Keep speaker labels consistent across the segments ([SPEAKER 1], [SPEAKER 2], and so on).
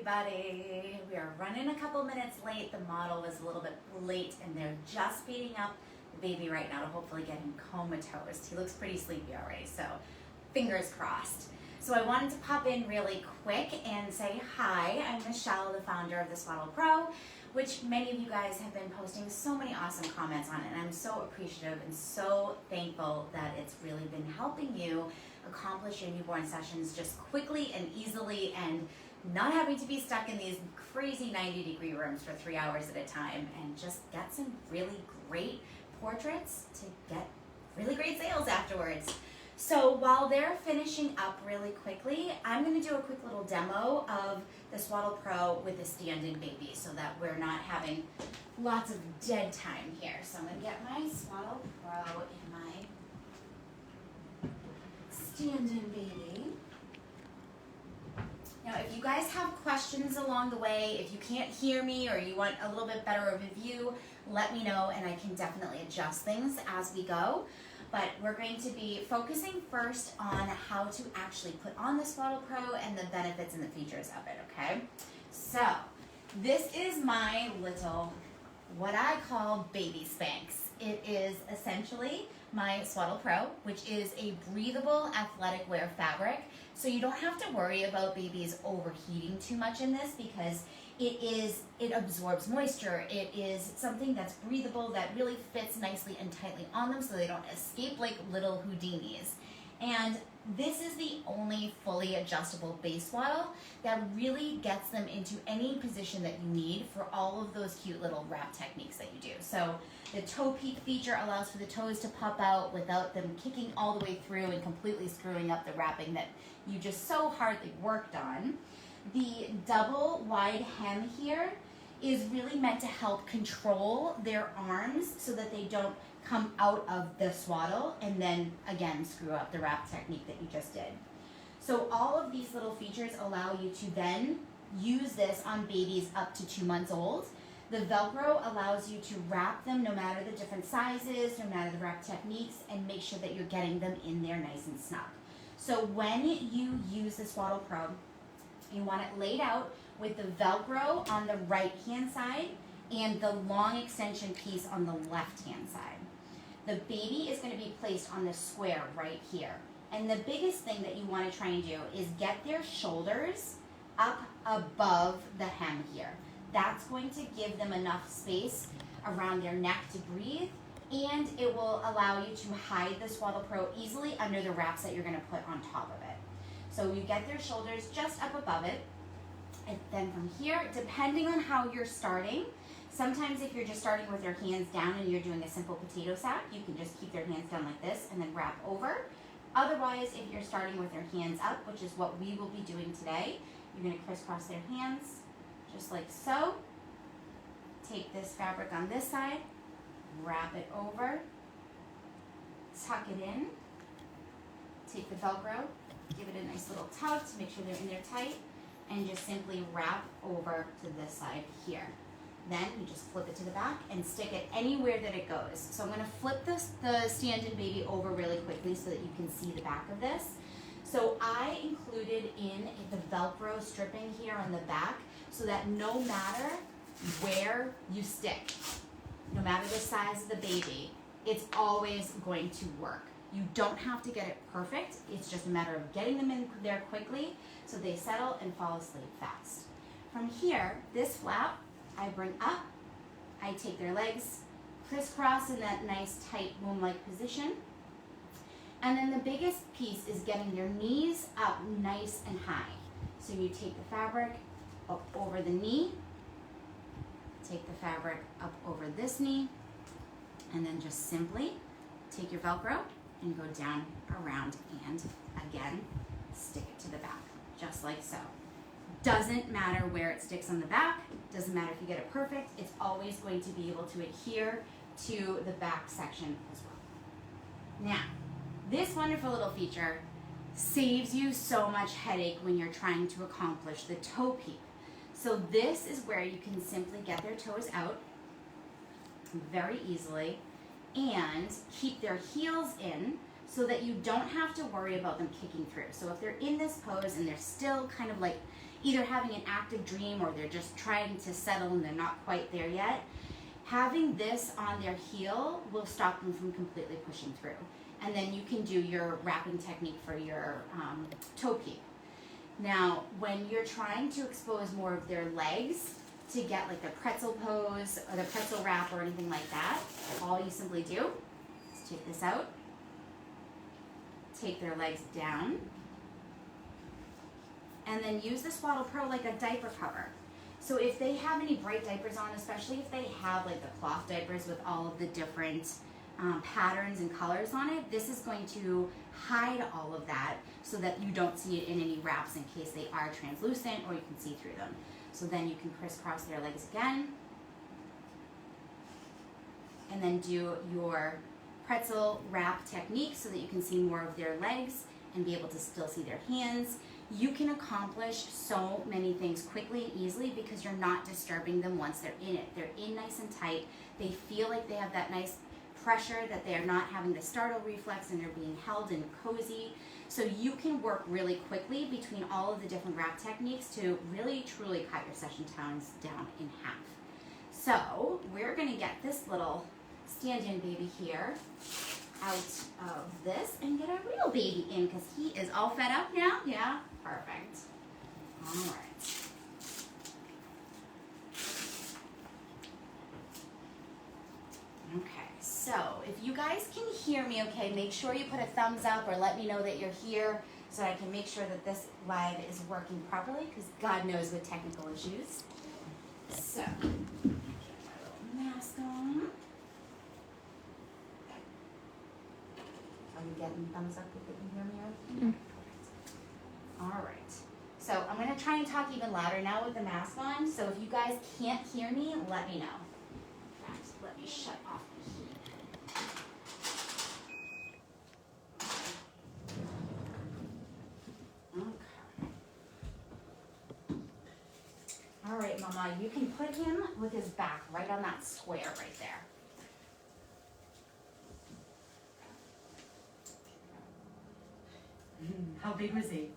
[SPEAKER 1] everybody. We are running a couple minutes late. The model was a little bit late and they're just feeding up the baby right now to hopefully get him comatose. He looks pretty sleepy already, so fingers crossed. So I wanted to pop in really quick and say hi. I'm Michelle, the founder of the Swaddle Pro, which many of you guys have been posting so many awesome comments on, and I'm so appreciative and so thankful that it's really been helping you accomplish your newborn sessions just quickly and easily and not having to be stuck in these crazy 90-degree rooms for 3 hours at a time, and just get some really great portraits to get really great sales afterwards. So while they're finishing up really quickly, I'm going to do a quick little demo of the Swaddle Pro with the stand-in baby so that we're not having lots of dead time here. So I'm going to get my Swaddle Pro in my stand-in baby. Now, if you guys have questions along the way, if you can't hear me or you want a little bit better of a view, let me know and I can definitely adjust things as we go. But we're going to be focusing first on how to actually put on the Swaddle Pro and the benefits and the features of it, okay? So, this is my little, what I call baby Spanx. It is essentially my Swaddle Pro, which is a breathable athletic wear fabric. So you don't have to worry about babies overheating too much in this because it absorbs moisture. It is something that's breathable that really fits nicely and tightly on them so they don't escape like little Houdinis. And this is the only fully adjustable base swaddle that really gets them into any position that you need for all of those cute little wrap techniques that you do. So the toe peek feature allows for the toes to pop out without them kicking all the way through and completely screwing up the wrapping that you just so hardly worked on. The double wide hem here is really meant to help control their arms so that they don't come out of the swaddle and then again screw up the wrap technique that you just did. So all of these little features allow you to then use this on babies up to 2 months old. The Velcro allows you to wrap them no matter the different sizes, no matter the wrap techniques, and make sure that you're getting them in there nice and snug. So when you use the Swaddle Pro, you want it laid out with the Velcro on the right hand side and the long extension piece on the left hand side. The baby is going to be placed on the square right here. And the biggest thing that you want to try and do is get their shoulders up above the hem here. That's going to give them enough space around their neck to breathe, and it will allow you to hide the Swaddle Pro easily under the wraps that you're going to put on top of it. So you get their shoulders just up above it, and then from here, depending on how you're starting, sometimes if you're just starting with your hands down and you're doing a simple potato sack, you can just keep their hands down like this and then wrap over. Otherwise, if you're starting with their hands up, which is what we will be doing today, you're going to crisscross their hands just like so. Take this fabric on this side, wrap it over, tuck it in, take the Velcro, give it a nice little tug to make sure they're in there tight, and just simply wrap over to this side here. Then you just flip it to the back and stick it anywhere that it goes. So I'm going to flip the stand-in baby over really quickly so that you can see the back of this. So I included in the Velcro stripping here on the back so that no matter where you stick, no matter the size of the baby, it's always going to work. You don't have to get it perfect. It's just a matter of getting them in there quickly so they settle and fall asleep fast. From here, this flap, I bring up, I take their legs, crisscross in that nice tight womb-like position. And then the biggest piece is getting their knees up nice and high. So you take the fabric up over the knee, take the fabric up over this knee, and then just simply take your Velcro and go down, around, and again, stick it to the back, just like so. Doesn't matter where it sticks on the back, doesn't matter if you get it perfect, it's always going to be able to adhere to the back section as well. Now, this wonderful little feature saves you so much headache when you're trying to accomplish the toe peep. So this is where you can simply get their toes out very easily and keep their heels in so that you don't have to worry about them kicking through. So if they're in this pose and they're still kind of like either having an active dream or they're just trying to settle and they're not quite there yet, having this on their heel will stop them from completely pushing through. And then you can do your wrapping technique for your toe peep. Now, when you're trying to expose more of their legs to get like the pretzel pose or the pretzel wrap or anything like that, all you simply do is take this out, take their legs down, and then use the Swaddle Pro like a diaper cover. So if they have any bright diapers on, especially if they have like the cloth diapers with all of the different patterns and colors on it, this is going to hide all of that so that you don't see it in any wraps in case they are translucent or you can see through them. So then you can crisscross their legs again and then do your pretzel wrap technique so that you can see more of their legs and be able to still see their hands. You can accomplish so many things quickly and easily because you're not disturbing them once they're in it. They're in nice and tight. They feel like they have that nice pressure, that they're not having the startle reflex and they're being held and cozy. So you can work really quickly between all of the different wrap techniques to really truly cut your session times down in half. So we're gonna get this little stand-in baby here out of this and get our real baby in because he is all fed up now. Yeah, perfect. All right. Okay, so if you guys can hear me okay, make sure you put a thumbs up or let me know that you're here so I can make sure that this live is working properly because God knows with technical issues. So, get my little mask on. Are you getting thumbs up if you can hear me? Mm-hmm. All right. So I'm going to try and talk even louder now with the mask on. So if you guys can't hear me, let me know. Let me shut off the heat. Okay. All right, Mama, you can put him with his back right on that square right there. How big was he? 8.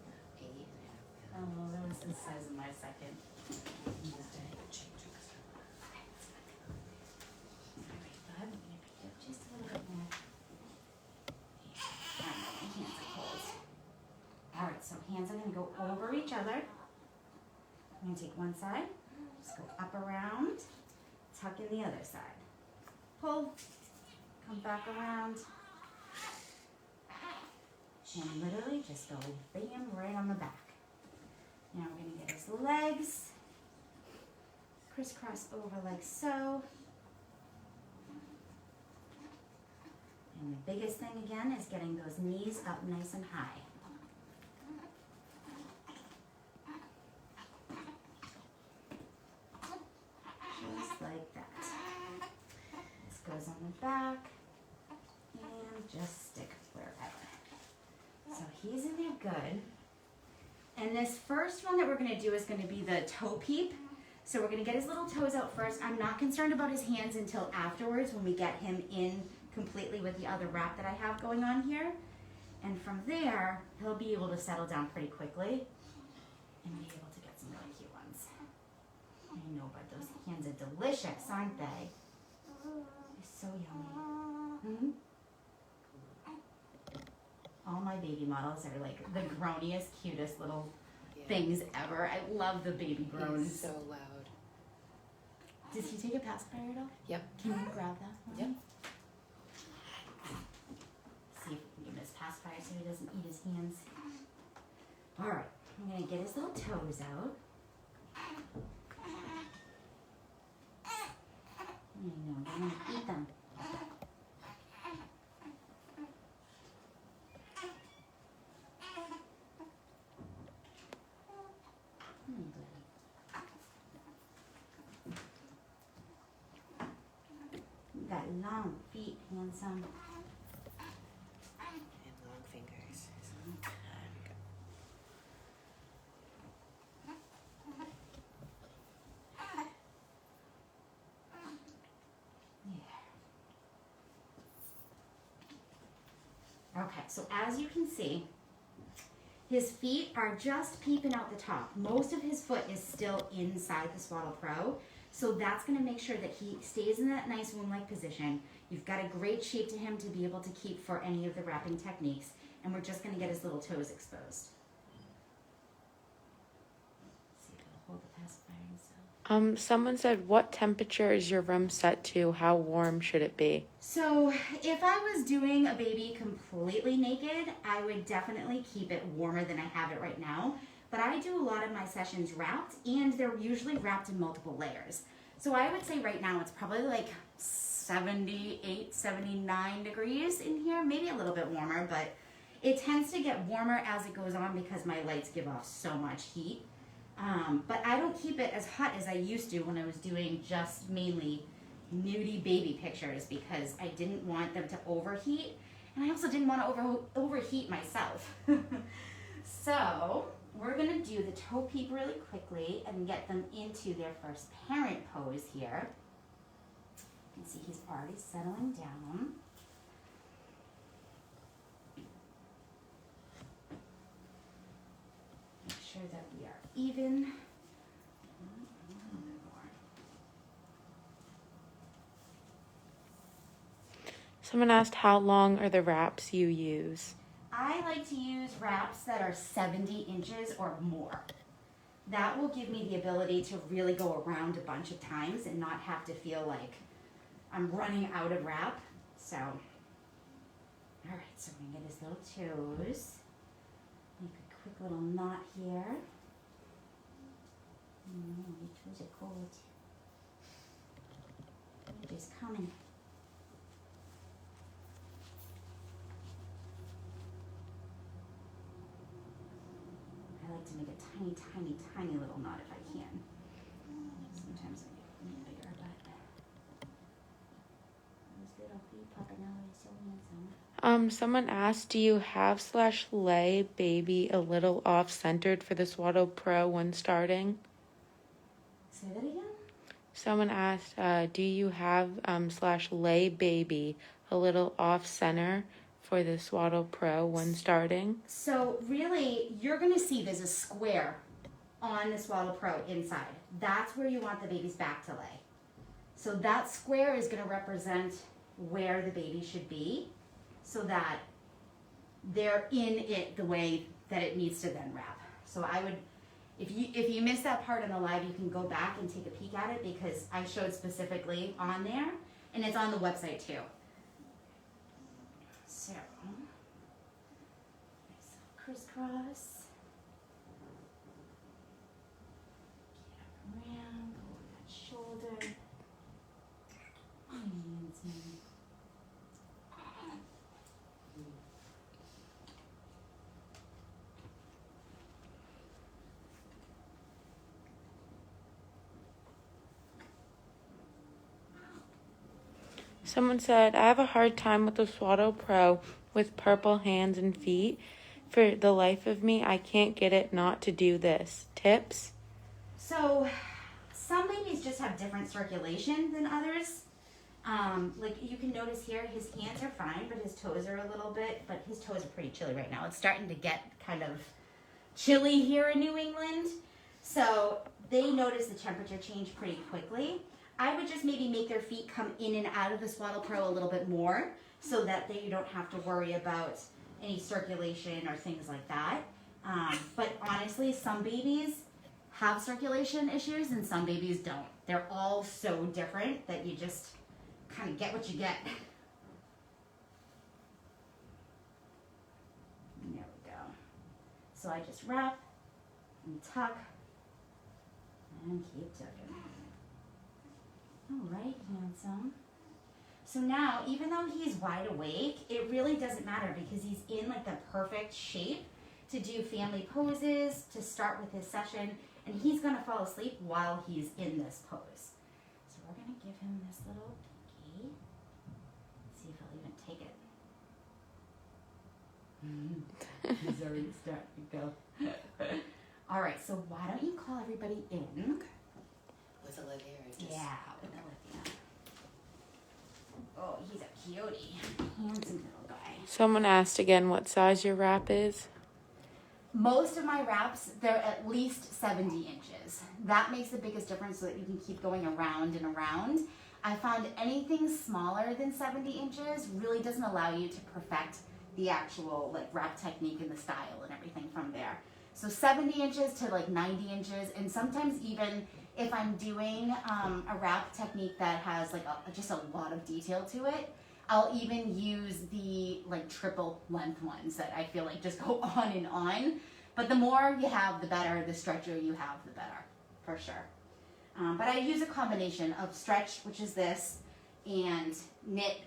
[SPEAKER 1] Oh, that was the size of my second. Just a little bit more. I know, my hands are cold. All right, so hands are going to go over each other. I'm going to take one side, just go up around, tuck in the other side. Pull, come back around. And literally just go bam right on the back. Now we're going to get his legs, crisscross over like so. And the biggest thing again is getting those knees up nice and high. Just like that. This goes on the back and just stick wherever. So he's in there good. And this first one that we're going to do is going to be the toe peep. So we're going to get his little toes out first. I'm not concerned about his hands until afterwards when we get him in completely with the other wrap that I have going on here. And from there, he'll be able to settle down pretty quickly and be able to get some really cute ones. I know, but those hands are delicious, aren't they? They're so yummy. Mm-hmm. All my baby models are like the growniest, cutest little things ever. I love the baby groans.
[SPEAKER 2] He's so loud.
[SPEAKER 1] Does he take a pacifier at all?
[SPEAKER 2] Yep.
[SPEAKER 1] Can you grab that for
[SPEAKER 2] Yep.
[SPEAKER 1] me? See if we can give him his pacifier so he doesn't eat his hands. All right, I'm gonna get his little toes out. I know, I'm gonna eat them. Got long feet, handsome.
[SPEAKER 2] And long fingers.
[SPEAKER 1] Yeah. Okay, so as you can see, His feet are just peeping out the top. Most of his foot is still inside the Swaddle Pro. So that's gonna make sure that he stays in that nice womb-like position. You've got a great shape to him to be able to keep for any of the wrapping techniques. And we're just gonna get his little toes exposed. See if it'll hold the pacifier himself.
[SPEAKER 3] Someone said, what temperature is your room set to? How warm should it be?
[SPEAKER 1] So if I was doing a baby completely naked, I would definitely keep it warmer than I have it right now. But I do a lot of my sessions wrapped, and they're usually wrapped in multiple layers. So I would say right now it's probably like 78, 79 degrees in here, maybe a little bit warmer, but it tends to get warmer as it goes on because my lights give off so much heat. But I don't keep it as hot as I used to when I was doing just mainly nudie baby pictures because I didn't want them to overheat, and I also didn't want to overheat myself. So we're gonna do the toe peep really quickly and get them into their first parent pose here. You can see he's already settling down. Make sure that we are even. A little bit more.
[SPEAKER 3] Someone asked, how long are the wraps you use?
[SPEAKER 1] I like to use wraps that are 70 inches or more. That will give me the ability to really go around a bunch of times and not have to feel like I'm running out of wrap. So, all right, so we're gonna get his little toes. Make a quick little knot here. Your toes are cold. Winter's coming. I like to make a tiny, tiny, tiny little knot if I can. Sometimes I make it bigger, but those little feet popping out are so handsome.
[SPEAKER 3] Someone asked, do you have / lay baby a little off-centered for the Swaddle Pro when starting?
[SPEAKER 1] Say that again?
[SPEAKER 3] Someone asked, do you have / lay baby a little off-center for the Swaddle Pro when starting?
[SPEAKER 1] So really, you're gonna see there's a square on the Swaddle Pro inside. That's where you want the baby's back to lay. So that square is gonna represent where the baby should be so that they're in it the way that it needs to then wrap. So I would, if you missed that part in the live, you can go back and take a peek at it because I showed specifically on there, and it's on the website too. So, nice little crisscross. Get around, go over that shoulder. Hands.
[SPEAKER 3] Someone said, I have a hard time with the Swaddle Pro with purple hands and feet. For the life of me, I can't get it not to do this. Tips?
[SPEAKER 1] So, some babies just have different circulation than others. Like you can notice here, his hands are fine, but his toes are a little bit, but his toes are pretty chilly right now. It's starting to get kind of chilly here in New England. So they notice the temperature change pretty quickly. I would just maybe make their feet come in and out of the Swaddle Pro a little bit more so that you don't have to worry about any circulation or things like that. But honestly, some babies have circulation issues and some babies don't. They're all so different that you just kind of get what you get. There we go. So I just wrap and tuck and keep tucking. All right, handsome. So now, even though he's wide awake, it really doesn't matter because he's in like the perfect shape to do family poses, to start with his session, and he's gonna fall asleep while he's in this pose. So we're gonna give him this little pinky. See if he'll even take it. He's already starting to go. All right, so why don't you call everybody in?
[SPEAKER 2] Okay. With Olivia or just...
[SPEAKER 1] Yeah, with Olivia. Oh, he's a cutie. Handsome little guy.
[SPEAKER 3] Someone asked again what size your wrap is.
[SPEAKER 1] most of my wraps, they're at least 70 inches. That makes the biggest difference so that you can keep going around and around. I found anything smaller than 70 inches really doesn't allow you to perfect the actual like wrap technique and the style and everything from there. So 70 inches to like 90 inches, and sometimes even if I'm doing a wrap technique that has like just a lot of detail to it, I'll even use the like triple length ones that I feel like just go on and on. But the more you have, the better. The stretchier you have, the better, for sure. But I use a combination of stretch, which is this, and knit,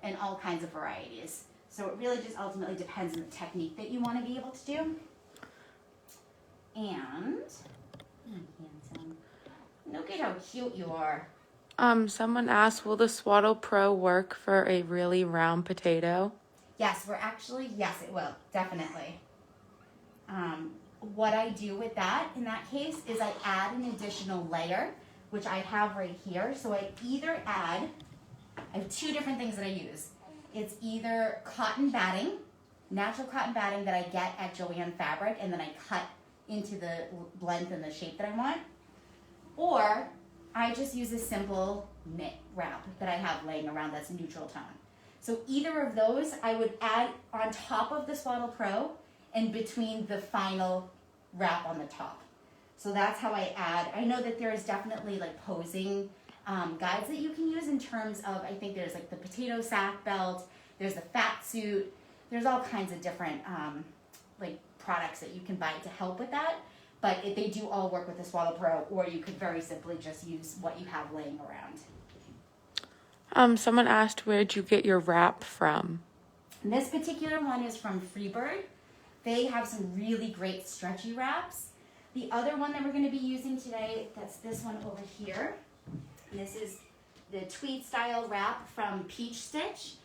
[SPEAKER 1] and all kinds of varieties. So it really just ultimately depends on the technique that you want to be able to do. And, handsome. Look at how cute you are.
[SPEAKER 3] Someone asked, will the Swaddle Pro work for a really round potato?
[SPEAKER 1] Yes, yes, it will, definitely. What I do with that, in that case, is I add an additional layer, which I have right here. So I either add, I have two different things that I use. It's either cotton batting, natural cotton batting that I get at Joann Fabric, and then I cut into the length and the shape that I want. Or I just use a simple knit wrap that I have laying around that's neutral tone. So either of those I would add on top of the Swaddle Pro and between the final wrap on the top. So that's how I add. I know that there's definitely like posing guides that you can use in terms of, I think there's like the potato sack belt, there's the fat suit, there's all kinds of different like products that you can buy to help with that. But they do all work with the Swaddle Pro, or you could very simply just use what you have laying around.
[SPEAKER 3] Someone asked, where'd you get your wrap from?
[SPEAKER 1] And this particular one is from Freebird. They have some really great stretchy wraps. The other one that we're going to be using today, that's this one over here. This is the tweed style wrap from Peach Stitch.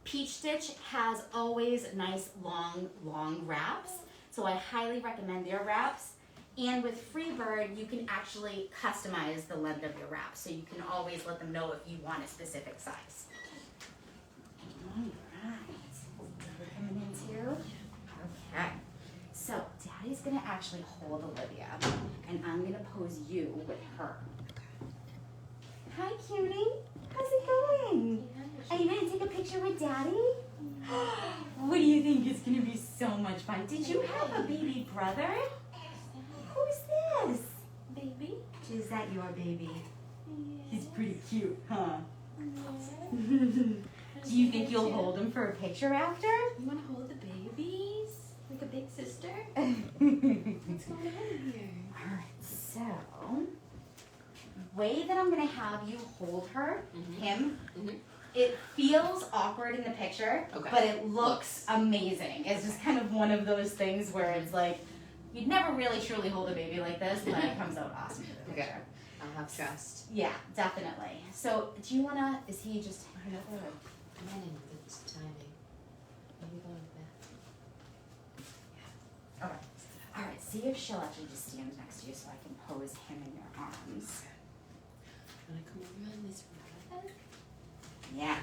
[SPEAKER 1] Peach Stitch has always nice long wraps, so I highly recommend their wraps. And with Freebird, you can actually customize the length of your wrap, so you can always let them know if you want a specific size. All right, coming in too. Okay, so Daddy's gonna actually hold Olivia, and I'm gonna pose you with her. Hi, cutie. How's it going? Are you gonna take a picture with Daddy? What do you think? It's gonna be so much fun. Did you have a baby brother? Who's this?
[SPEAKER 2] Baby?
[SPEAKER 1] Is that your baby?
[SPEAKER 2] Yeah.
[SPEAKER 1] He's pretty cute, huh?
[SPEAKER 2] Yeah.
[SPEAKER 1] Do you think you'll hold him for a picture after?
[SPEAKER 2] You want to hold the babies? Like a big sister? What's going on here?
[SPEAKER 1] Alright, so the way that I'm gonna have you hold her, him, it feels awkward in the picture, but it looks amazing. It's just kind of one of those things where it's like, you'd never really truly hold a baby like this, but it comes out awesome in the picture.
[SPEAKER 2] I'll have trust.
[SPEAKER 1] Yeah, definitely. So, do you wanna, is he just,
[SPEAKER 2] I'm running with this timing. Maybe go with that.
[SPEAKER 1] okay. Alright, see if she'll actually just stand next to you so I can pose him in your arms.
[SPEAKER 2] Wanna come over on this rug?
[SPEAKER 1] Yeah,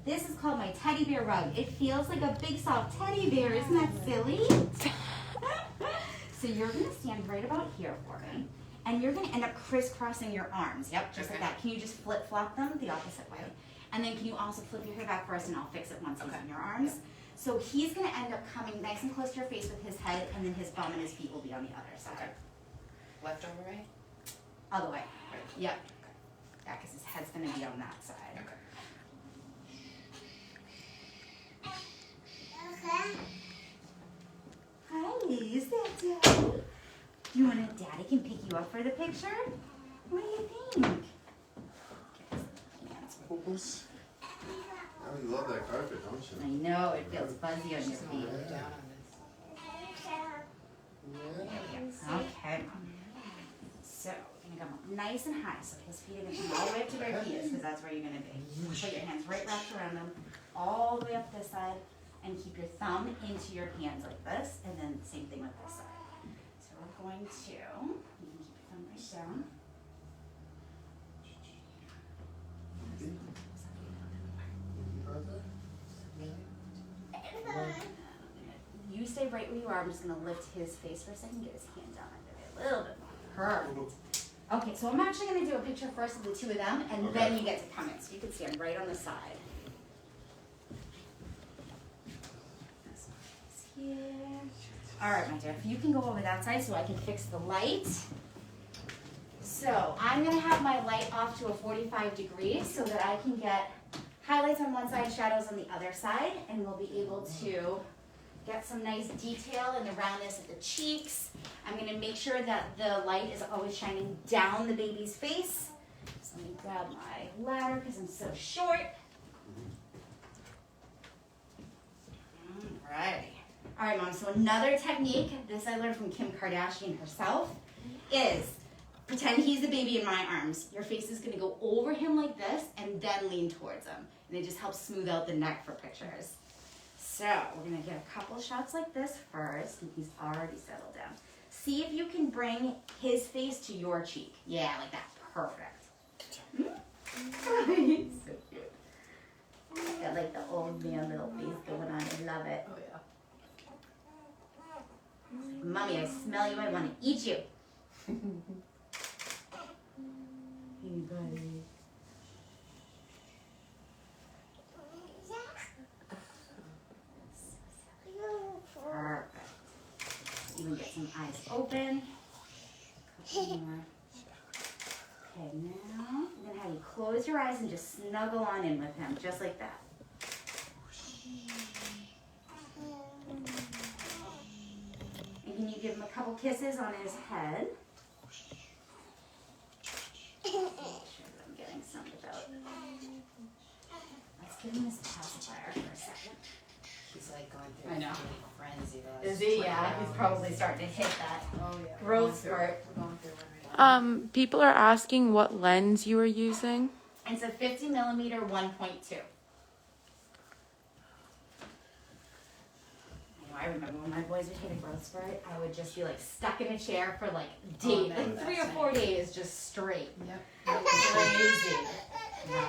[SPEAKER 1] this is called my teddy bear rug. It feels like a big soft teddy bear, isn't that silly? So you're gonna stand right about here for me, and you're gonna end up crisscrossing your arms. Yep, just like that. Can you just flip flop them the opposite way? And then can you also flip your hair back first, and I'll fix it once he's in your arms. Yep. So he's gonna end up coming nice and close to your face with his head, and then his bum and his feet will be on the other side.
[SPEAKER 2] Okay. Left over right?
[SPEAKER 1] Other way.
[SPEAKER 2] Right.
[SPEAKER 1] Yep. Yeah, because his head's gonna be on that side.
[SPEAKER 2] Okay.
[SPEAKER 1] Hi, is that Daddy? You want Daddy can pick you up for the picture? What do you think?
[SPEAKER 4] Bubbles. Oh, you love that carpet, don't
[SPEAKER 1] I
[SPEAKER 4] you?
[SPEAKER 1] know, it feels fuzzy on your
[SPEAKER 2] Just
[SPEAKER 1] feet.
[SPEAKER 2] lay down on this.
[SPEAKER 1] Okay. So, you're gonna come up nice and high, so his feet are gonna come all the way up to where he is, because that's where you're gonna be. Put your hands right wrapped around them, all the way up this side, and keep your thumb into your hands like this, and then same thing with this side. So we're going to, you can keep your thumb right down. You stay right where you are. I'm just gonna lift his face for a second, get his hand down under there a little bit more. Perfect. Okay, so I'm actually gonna do a picture first of the two of them, and then you get to come in. So you can see I'm right on the side. This one is here. All right, my dear, if you can go over that side so I can fix the light. So I'm gonna have my light off to a 45 degrees so that I can get highlights on one side, shadows on the other side, and we'll be able to get some nice detail in the roundness of the cheeks. I'm gonna make sure that the light is always shining down the baby's face. So let me grab my ladder because I'm so short. Alrighty. All right, Mom, so another technique, this I learned from Kim Kardashian herself, is pretend he's the baby in my arms. Your face is gonna go over him like this and then lean towards him. And it just helps smooth out the neck for pictures. So we're gonna get a couple shots like this first, and he's already settled down. See if you can bring his face to your cheek. Yeah, like that, perfect. So cute. Got like the old man little face going on, I love it.
[SPEAKER 2] Oh yeah.
[SPEAKER 1] Mommy, I smell you, I wanna eat you. Hey, buddy. Perfect. Even get some eyes open. Couple more. Okay, now I'm gonna have you close your eyes and just snuggle on in with him, just like that. And can you give him a couple kisses on his head? Make sure that I'm getting some without. Let's give him this pacifier for a second.
[SPEAKER 5] He's like going through
[SPEAKER 1] I know.
[SPEAKER 5] a frenzy. the
[SPEAKER 1] Is
[SPEAKER 5] last
[SPEAKER 1] he?
[SPEAKER 5] 20
[SPEAKER 1] Yeah, he's
[SPEAKER 5] hours.
[SPEAKER 1] probably starting to hit that
[SPEAKER 5] Oh yeah.
[SPEAKER 1] growth spurt.
[SPEAKER 5] We're going through one right now.
[SPEAKER 3] People are asking what lens you are using.
[SPEAKER 1] It's a 50mm 1.2. I remember when my boys would hit a growth spurt, I would just be like stuck in a chair for like days,
[SPEAKER 5] no,
[SPEAKER 1] like 3 or
[SPEAKER 5] that's
[SPEAKER 1] 4 days, just straight.
[SPEAKER 5] Yep.
[SPEAKER 1] Crazy. Yeah.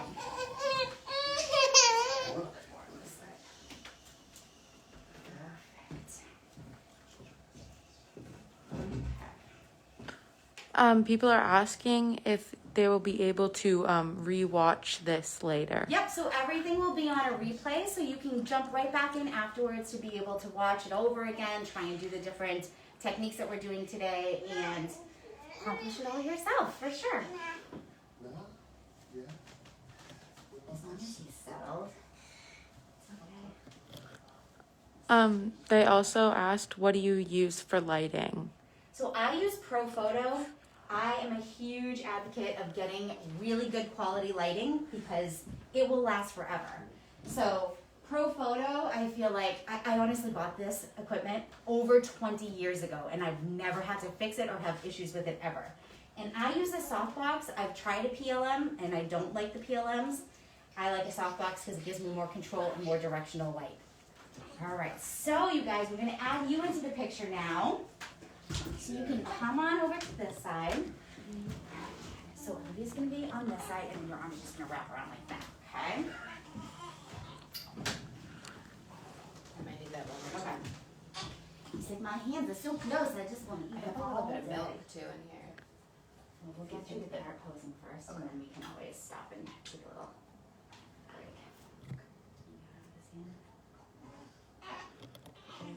[SPEAKER 3] People are asking if they will be able to rewatch this later.
[SPEAKER 1] Yep, so everything will be on a replay, so you can jump right back in afterwards to be able to watch it over again, try and do the different techniques that we're doing today, and accomplish it all yourself, for sure.
[SPEAKER 4] No? Yeah.
[SPEAKER 1] As long as he's settled. It's okay.
[SPEAKER 3] They also asked, what do you use for lighting?
[SPEAKER 1] So I use Pro Photo. I am a huge advocate of getting really good quality lighting because it will last forever. So Pro Photo, I feel like, I honestly bought this equipment over 20 years ago and I've never had to fix it or have issues with it ever. And I use a softbox. I've tried a PLM and I don't like the PLMs. I like a softbox because it gives me more control and more directional light. All right, so you guys, we're gonna add you into the picture now. So you can come on over to this side. So Olivia's gonna be on this side and your arm is just gonna wrap around like that, okay?
[SPEAKER 5] I might need that one more
[SPEAKER 1] Okay.
[SPEAKER 5] time.
[SPEAKER 1] He's like, my hands are so close, I just wanna
[SPEAKER 5] I
[SPEAKER 1] eat
[SPEAKER 5] have
[SPEAKER 1] them
[SPEAKER 5] a
[SPEAKER 1] all
[SPEAKER 5] little bit of
[SPEAKER 1] day."
[SPEAKER 5] milk too in here.
[SPEAKER 1] Well, we'll get through the better posing first, and then we can always stop and take a little break.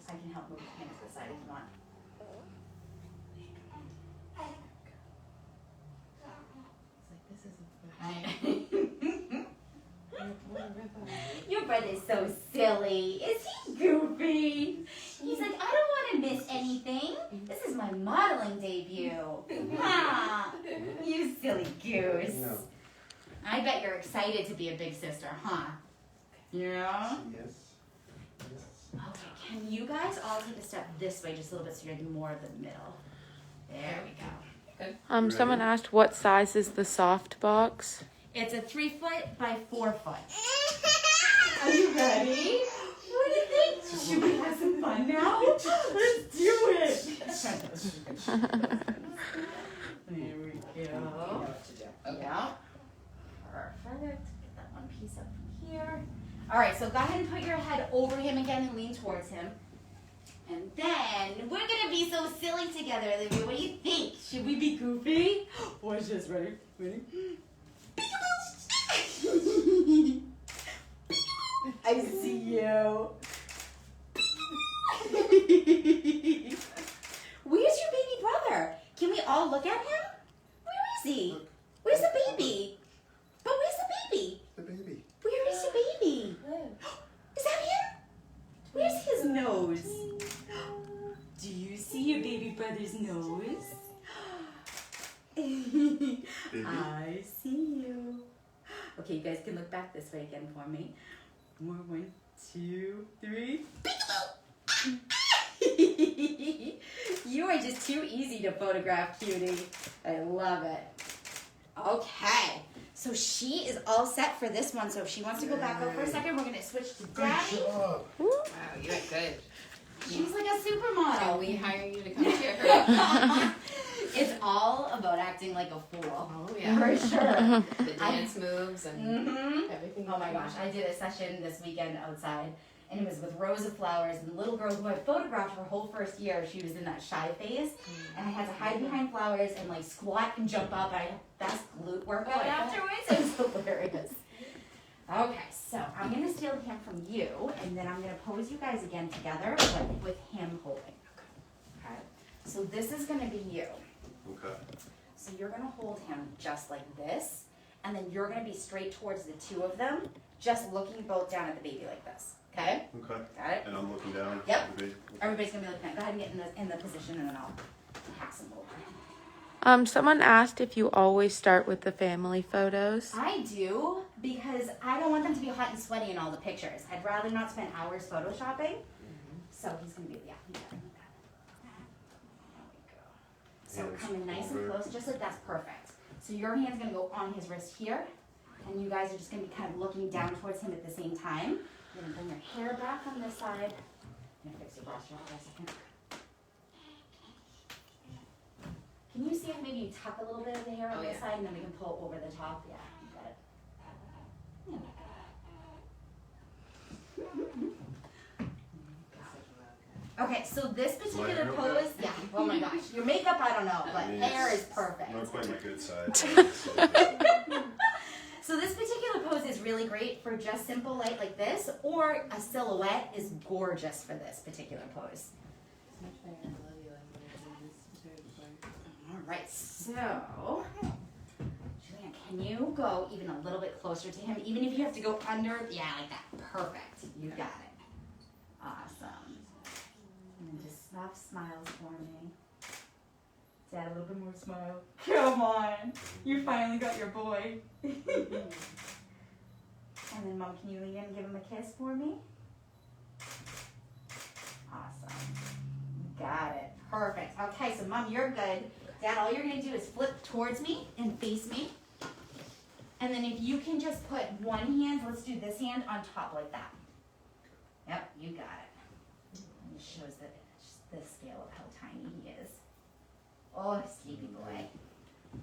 [SPEAKER 1] I can help move him to the side if you want.
[SPEAKER 5] It's like, this isn't good.
[SPEAKER 1] Your brother's so silly. Is he goofy? He's like, I don't want to miss anything. This is my modeling debut. Ah, you silly goose.
[SPEAKER 4] No.
[SPEAKER 1] I bet you're excited to be a big sister, huh? Yeah?
[SPEAKER 4] Yes. Yes.
[SPEAKER 1] Okay, can you guys all take a step this way just a little bit so you're in more of the middle? There we go.
[SPEAKER 4] You
[SPEAKER 3] Someone
[SPEAKER 4] ready?
[SPEAKER 3] asked, what size is the soft box?
[SPEAKER 1] It's a 3 foot by 4 foot. Are you ready? What do you think? Should we have some fun now? Let's do it. There we
[SPEAKER 5] You
[SPEAKER 1] go.
[SPEAKER 5] know what to do. Okay.
[SPEAKER 1] Yeah. Perfect. Get that one piece up from here. All right, so go ahead and put your head over him again and lean towards him. And then we're gonna be so silly together, Olivia. What do you think? Should we be goofy? Watch this, ready? Ready? I see you. Where's your baby brother? Can we all look at him? Where is he?
[SPEAKER 4] Look.
[SPEAKER 1] Where's the baby? But where's the baby?
[SPEAKER 4] The baby.
[SPEAKER 1] Where is the baby? Is that him? Where's his nose? Do you see your baby brother's nose?
[SPEAKER 4] Baby.
[SPEAKER 1] I see you. Okay, you guys can look back this way again for me. 1, 2, 3. You are just too easy to photograph, cutie. I love it. Okay, so she is all set for this one. So if she wants to go back up for a second, we're gonna switch to Daddy.
[SPEAKER 4] Good job.
[SPEAKER 5] Wow, you look good.
[SPEAKER 1] She's like a
[SPEAKER 5] Shall
[SPEAKER 1] supermodel.
[SPEAKER 5] we hire you to come to her?
[SPEAKER 1] It's all about acting like a fool.
[SPEAKER 5] Oh, yeah.
[SPEAKER 1] For sure.
[SPEAKER 5] The dance moves and
[SPEAKER 1] Mm-hmm.
[SPEAKER 5] everything.
[SPEAKER 1] Oh my gosh, I did a session this weekend outside, and it was with rows of flowers, and the little girl who I photographed her whole first year, she was in that shy phase, and I had to hide behind flowers and like squat and jump up. I had best glute workout afterwards. It was hilarious. Okay, so I'm gonna steal him from you, and then I'm gonna pose you guys again together, but with him holding. Okay. So this is gonna be you.
[SPEAKER 4] Okay.
[SPEAKER 1] So you're gonna hold him just like this, and then you're gonna be straight towards the two of them, just looking both down at the baby like this. Okay?
[SPEAKER 4] Okay.
[SPEAKER 1] Got it?
[SPEAKER 4] And I'm looking down.
[SPEAKER 1] Yep.
[SPEAKER 4] At the baby.
[SPEAKER 1] Everybody's gonna be looking at. Go ahead and get in the position, and then I'll pass him over.
[SPEAKER 3] Someone asked if you always start with the family photos.
[SPEAKER 1] I do, because I don't want them to be hot and sweaty in all the pictures. I'd rather not spend hours photoshopping. So he's gonna be, yeah, you got it. So
[SPEAKER 4] Hands
[SPEAKER 1] come in nice and
[SPEAKER 4] over.
[SPEAKER 1] close, just like that's perfect. So your hand's gonna go on his wrist here, and you guys are just gonna be kind of looking down towards him at the same time. You're gonna bring your hair back on this side. I'm gonna fix your brush for a second. Can you see if maybe you tuck a little bit of the hair on
[SPEAKER 5] Oh,
[SPEAKER 1] this
[SPEAKER 5] yeah.
[SPEAKER 1] side, and then we can pull over the top? Yeah, you got it. Okay, so this particular
[SPEAKER 4] hair okay?
[SPEAKER 1] pose, yeah, oh my gosh, your makeup, I don't know, but
[SPEAKER 4] It's
[SPEAKER 1] hair is perfect.
[SPEAKER 4] Not quite my good side.
[SPEAKER 1] So this particular pose is really great for just simple light like this, or a silhouette is gorgeous for this particular pose. All right, so, Julian, can you go even a little bit closer to him, even if you have to go under? Yeah, like that. Perfect. You got it. Awesome. And then just soft smiles for me. Dad, a little bit more smile. Come on. You finally got your boy. And then, Mom, can you lean in and give him a kiss for me? Awesome. Got it. Perfect. Okay, so Mom, you're good. Dad, all you're going to do is flip towards me and face me. And then if you can just put one hand, let's do this hand on top like that. Yep, you got it. And it shows that it's the scale of how tiny he is. Oh, sleepy boy.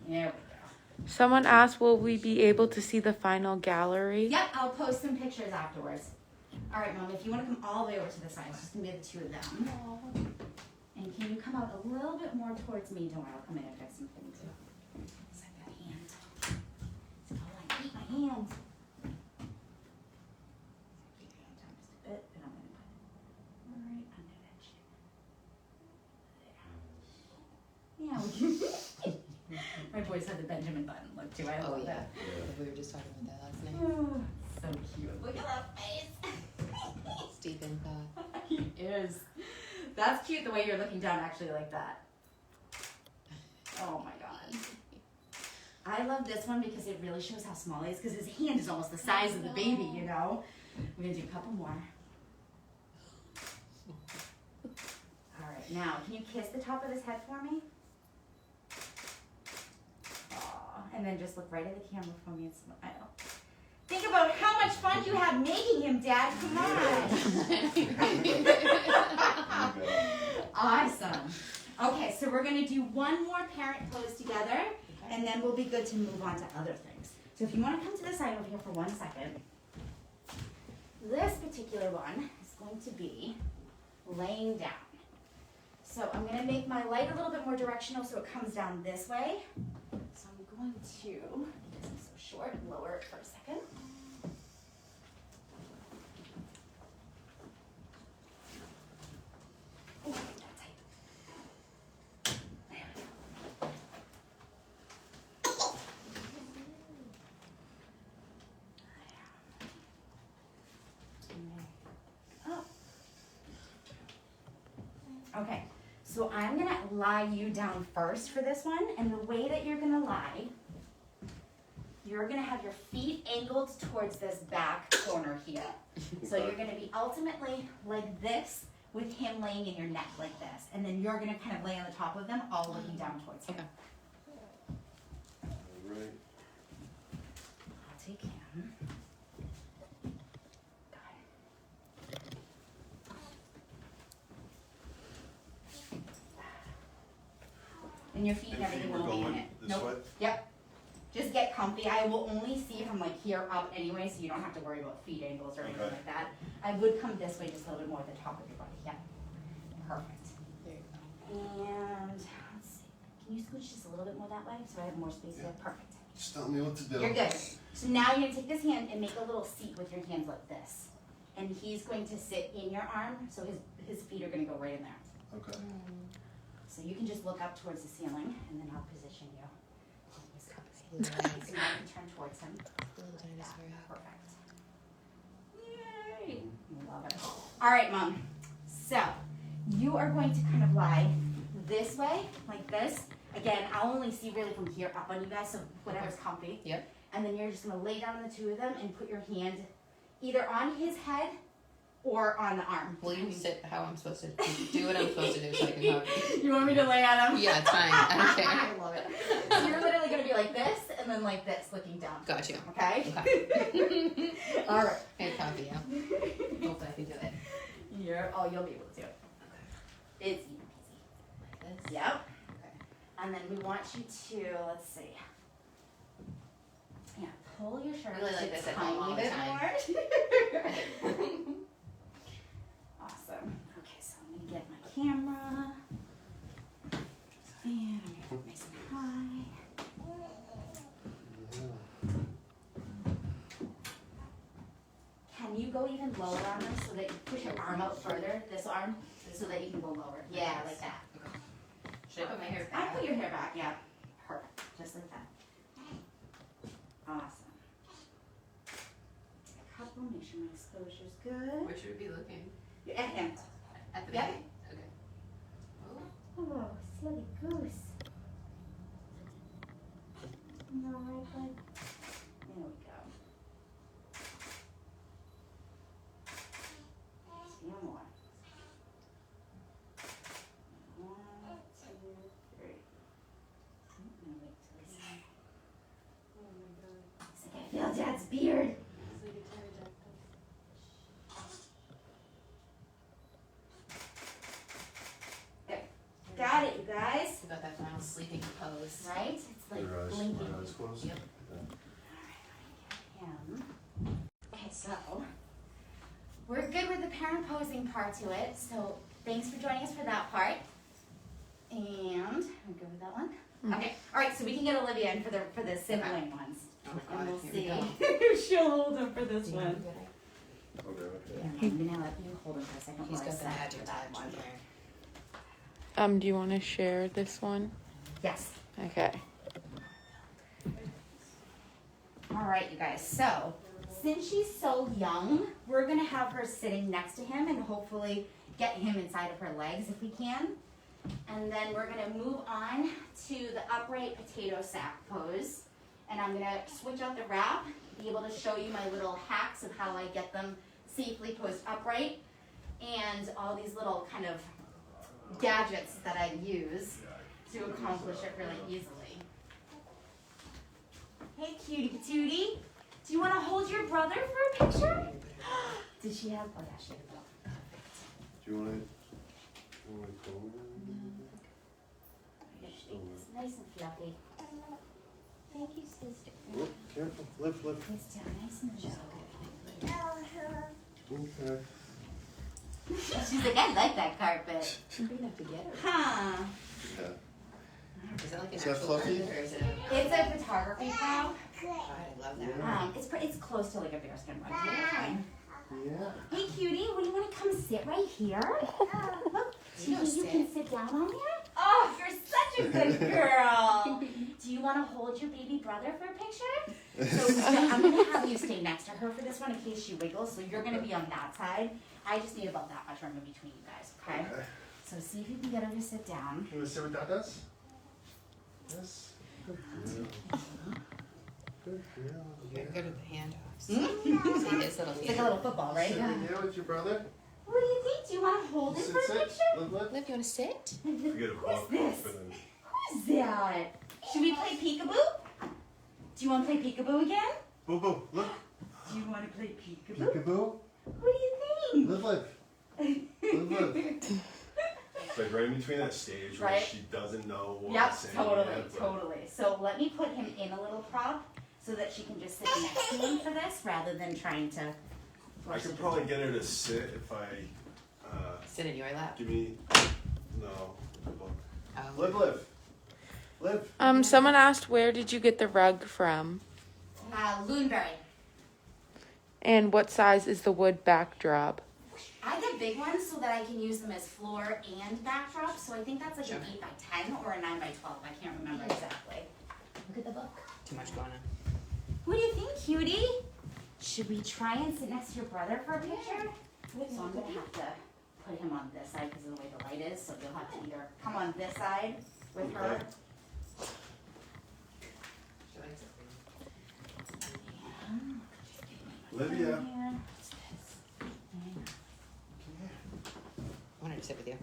[SPEAKER 1] There we go.
[SPEAKER 3] Someone asked, will we be able to see the final gallery?
[SPEAKER 1] Yep, I'll post some pictures afterwards. All right, Mom, if you want to come all the way over to the side, it's just going to be the two of them. And can you come out a little bit more towards me? Don't worry, I'll come in and fix some things. Set that hand. So I eat my hand. Keep your hand down just a bit, and I'm going to put it right under that chin. There. Yeah. My boys had the Benjamin Button look too. I
[SPEAKER 5] Oh,
[SPEAKER 1] love
[SPEAKER 5] yeah.
[SPEAKER 1] that.
[SPEAKER 5] We were just talking about that last night.
[SPEAKER 1] Oh, so cute. Look at that face.
[SPEAKER 5] Stephen thought.
[SPEAKER 1] He is. That's cute the way you're looking down actually like that. Oh my god. I love this one because it really shows how small he is, because his hand is almost the size of the baby, you know? We're going to do a couple more. Alright, now can you kiss the top of his head for me? Aww. And then just look right at the camera for me and smile. Think about how much fun you had making him, Dad. Come on. Awesome. Okay, so we're going to do one more parent pose together, and then we'll be good to move on to other things. So if you want to come to the side over here for 1 second. This particular one is going to be laying down. So I'm gonna make my light a little bit more directional so it comes down this way. So I'm going to, because I'm so short, lower it for a second. Ooh, that's tight. There we go. Okay, so I'm gonna lie you down first for this one, and the way that you're gonna lie, you're gonna have your feet angled towards this back corner here. So you're gonna be ultimately like this with him laying in your neck like this, and then you're gonna kind of lay on the top of them, all looking down towards him.
[SPEAKER 5] Okay.
[SPEAKER 4] Right.
[SPEAKER 1] I'll take him. And your feet and everything will be in it.
[SPEAKER 4] This way?
[SPEAKER 1] Yep. Just get comfy. I will only see from like here up anyway, so you don't have to worry about feet angles or anything
[SPEAKER 4] Okay.
[SPEAKER 1] like that. I would come this way just a little bit more at the top of your body. Yeah. Perfect.
[SPEAKER 5] There you
[SPEAKER 1] And let's see. Can you scooch just a little bit more that way so I have more space here? Perfect.
[SPEAKER 4] Just tell me what to do.
[SPEAKER 1] You're good. So now you're gonna take this hand and make a little seat with your hands like this. And he's going to sit in your arm, so his feet are gonna go right in there.
[SPEAKER 4] Okay.
[SPEAKER 1] So you can just look up towards the ceiling, and then I'll position you.
[SPEAKER 5] go. Little
[SPEAKER 1] So now you can turn towards him.
[SPEAKER 5] dinosaur.
[SPEAKER 1] Perfect. Yay! Love it. All right, Mom. So you are going to kind of lie this way, like this. Again, I'll only see really from here up on you guys, so whatever's comfy.
[SPEAKER 5] Yep.
[SPEAKER 1] And then you're just gonna lay down on the two of them and put your hand either on his head or on the arm.
[SPEAKER 5] Will you sit how I'm supposed to do what I'm supposed to do so I can hug?
[SPEAKER 1] You want me to lay on him?
[SPEAKER 5] Yeah, it's fine. I don't care.
[SPEAKER 1] I love it. So you're literally gonna be like this and then like this, looking down.
[SPEAKER 5] Got you.
[SPEAKER 1] Okay?
[SPEAKER 5] Okay.
[SPEAKER 1] All right.
[SPEAKER 5] And copy, yeah. Hopefully I can do it.
[SPEAKER 1] You'll be able to. It's easy peasy.
[SPEAKER 5] Like this?
[SPEAKER 1] Yep.
[SPEAKER 5] Okay.
[SPEAKER 1] And then we want you to, let's see. Yeah, pull your shirt
[SPEAKER 5] Really
[SPEAKER 1] just
[SPEAKER 5] like
[SPEAKER 1] a
[SPEAKER 5] this at home all
[SPEAKER 1] tiny
[SPEAKER 5] the
[SPEAKER 1] bit
[SPEAKER 5] time.
[SPEAKER 1] more. Awesome. Okay, so I'm gonna get my camera. And I'm gonna put it nice and high. Can you go even lower on this so that you push your arm out further, this arm, so that you can go lower? Yeah, like that.
[SPEAKER 5] Okay. Should I put my hair
[SPEAKER 1] I
[SPEAKER 5] back?
[SPEAKER 1] put your hair back, yeah. Perfect, just like that. Awesome. A couple, make sure my exposure's good.
[SPEAKER 5] Where should we be looking?
[SPEAKER 1] At him.
[SPEAKER 5] At the
[SPEAKER 1] Yep.
[SPEAKER 5] beginning? Okay. Oh.
[SPEAKER 1] Oh, silly goose. All right, bud. There we go. Just a few more. 1, 2, 3. I'm gonna wait till he's done. He's like, I feel Dad's beard. There. Got it, you guys.
[SPEAKER 5] We got that final sleeping pose.
[SPEAKER 1] Right? It's like
[SPEAKER 4] Your eyes,
[SPEAKER 1] blinking.
[SPEAKER 4] my eyes closed?
[SPEAKER 5] Yep.
[SPEAKER 1] Him. Okay, so we're good with the parent posing part to it. So thanks for joining us for that part. And we're good with that one. Okay. All right. So we can get Olivia in for the sibling ones,
[SPEAKER 5] Oh my
[SPEAKER 1] and
[SPEAKER 5] god,
[SPEAKER 1] we'll
[SPEAKER 5] here we
[SPEAKER 1] see
[SPEAKER 5] go.
[SPEAKER 1] if she'll hold him for this
[SPEAKER 5] Do you
[SPEAKER 1] one.
[SPEAKER 5] have a good idea?
[SPEAKER 4] Okay.
[SPEAKER 1] I'm gonna let you hold him for a second.
[SPEAKER 5] He's
[SPEAKER 1] while I
[SPEAKER 5] got the
[SPEAKER 1] set
[SPEAKER 5] magic
[SPEAKER 1] for that
[SPEAKER 5] touch
[SPEAKER 1] one.
[SPEAKER 5] here.
[SPEAKER 3] Do you want to share this one?
[SPEAKER 1] Yes.
[SPEAKER 3] Okay.
[SPEAKER 1] All right, you guys. So since she's so young, we're gonna have her sitting next to him and hopefully get him inside of her legs if we can. And then we're gonna move on to the upright potato sack pose. And I'm gonna switch out the wrap, be able to show you my little hacks of how I get them safely posed upright, and all these little kind of gadgets that I use to accomplish it really easily. Hey, cutie patootie. Do you want to hold your brother for a picture? Did she have? Oh, yeah, she had.
[SPEAKER 4] Do you want to go?
[SPEAKER 1] It's nice and fluffy.
[SPEAKER 2] Thank you, sister.
[SPEAKER 4] Oh, careful. Lift.
[SPEAKER 1] It's down nice and gentle.
[SPEAKER 4] Okay.
[SPEAKER 1] She's like, I like that carpet.
[SPEAKER 5] You're gonna have to get her.
[SPEAKER 1] Huh.
[SPEAKER 4] Yeah.
[SPEAKER 5] Is that like an
[SPEAKER 4] Is that
[SPEAKER 5] actual
[SPEAKER 4] fluffy?
[SPEAKER 5] carpet or is it a...
[SPEAKER 1] It's a photography pro.
[SPEAKER 5] God, I love that.
[SPEAKER 1] It's close to like a bearskin rug. Fine.
[SPEAKER 4] Yeah.
[SPEAKER 1] Hey cutie, what do you want to come sit right here? Look, do you think you can sit down on there? Oh, you're such a good girl. Do you want to hold your baby brother for a picture? So I'm going to have you stay next to her for this one in case she wiggles. So you're going to be on that side. I just need about that much room in between you guys, okay? So see if you can get her to sit down.
[SPEAKER 4] You want to see what that does? Yes. Good girl. Good girl.
[SPEAKER 5] You're good with the handoffs.
[SPEAKER 1] Hmm?
[SPEAKER 5] See his little
[SPEAKER 1] It's like a little football, right?
[SPEAKER 4] Sit right here with your brother.
[SPEAKER 1] What do you think? Do you want to hold it for a picture?
[SPEAKER 4] Look, look.
[SPEAKER 5] Liv, you want to sit?
[SPEAKER 4] Forget a
[SPEAKER 1] Who's this? Who's that? Should we play peekaboo? Do you want to play peekaboo again?
[SPEAKER 4] Boo boo, look.
[SPEAKER 1] Do you want to play peekaboo?
[SPEAKER 4] Peekaboo.
[SPEAKER 1] What do you think?
[SPEAKER 4] Live, live. Live, live. It's like right in between that stage where
[SPEAKER 1] Right.
[SPEAKER 4] she doesn't know what
[SPEAKER 1] Yep,
[SPEAKER 4] to say.
[SPEAKER 1] totally,
[SPEAKER 4] yet, but-
[SPEAKER 1] totally. So let me put him in a little prop so that she can just sit next to him for this rather than trying to
[SPEAKER 4] I
[SPEAKER 1] force
[SPEAKER 4] could
[SPEAKER 1] it.
[SPEAKER 4] probably get her to sit if I
[SPEAKER 5] Sit in your lap.
[SPEAKER 4] give me no.
[SPEAKER 5] Oh.
[SPEAKER 4] Live, live. Live.
[SPEAKER 3] Someone asked, where did you get the rug from?
[SPEAKER 1] Loonberry.
[SPEAKER 3] And what size is the wood backdrop?
[SPEAKER 1] I get big ones so that I can use them as floor and backdrop. So I think that's like an 8 by 10 or a 9 by 12. I can't remember exactly. Look at the book.
[SPEAKER 5] Too much going on.
[SPEAKER 1] What do you think, cutie? Should we try and sit next to your brother for a picture? So I'm gonna have to put him on this side because of the way the light is. So you'll have to either come on this side with her.
[SPEAKER 5] She likes it.
[SPEAKER 4] Olivia.
[SPEAKER 1] Yeah.
[SPEAKER 5] I want her to sit with you.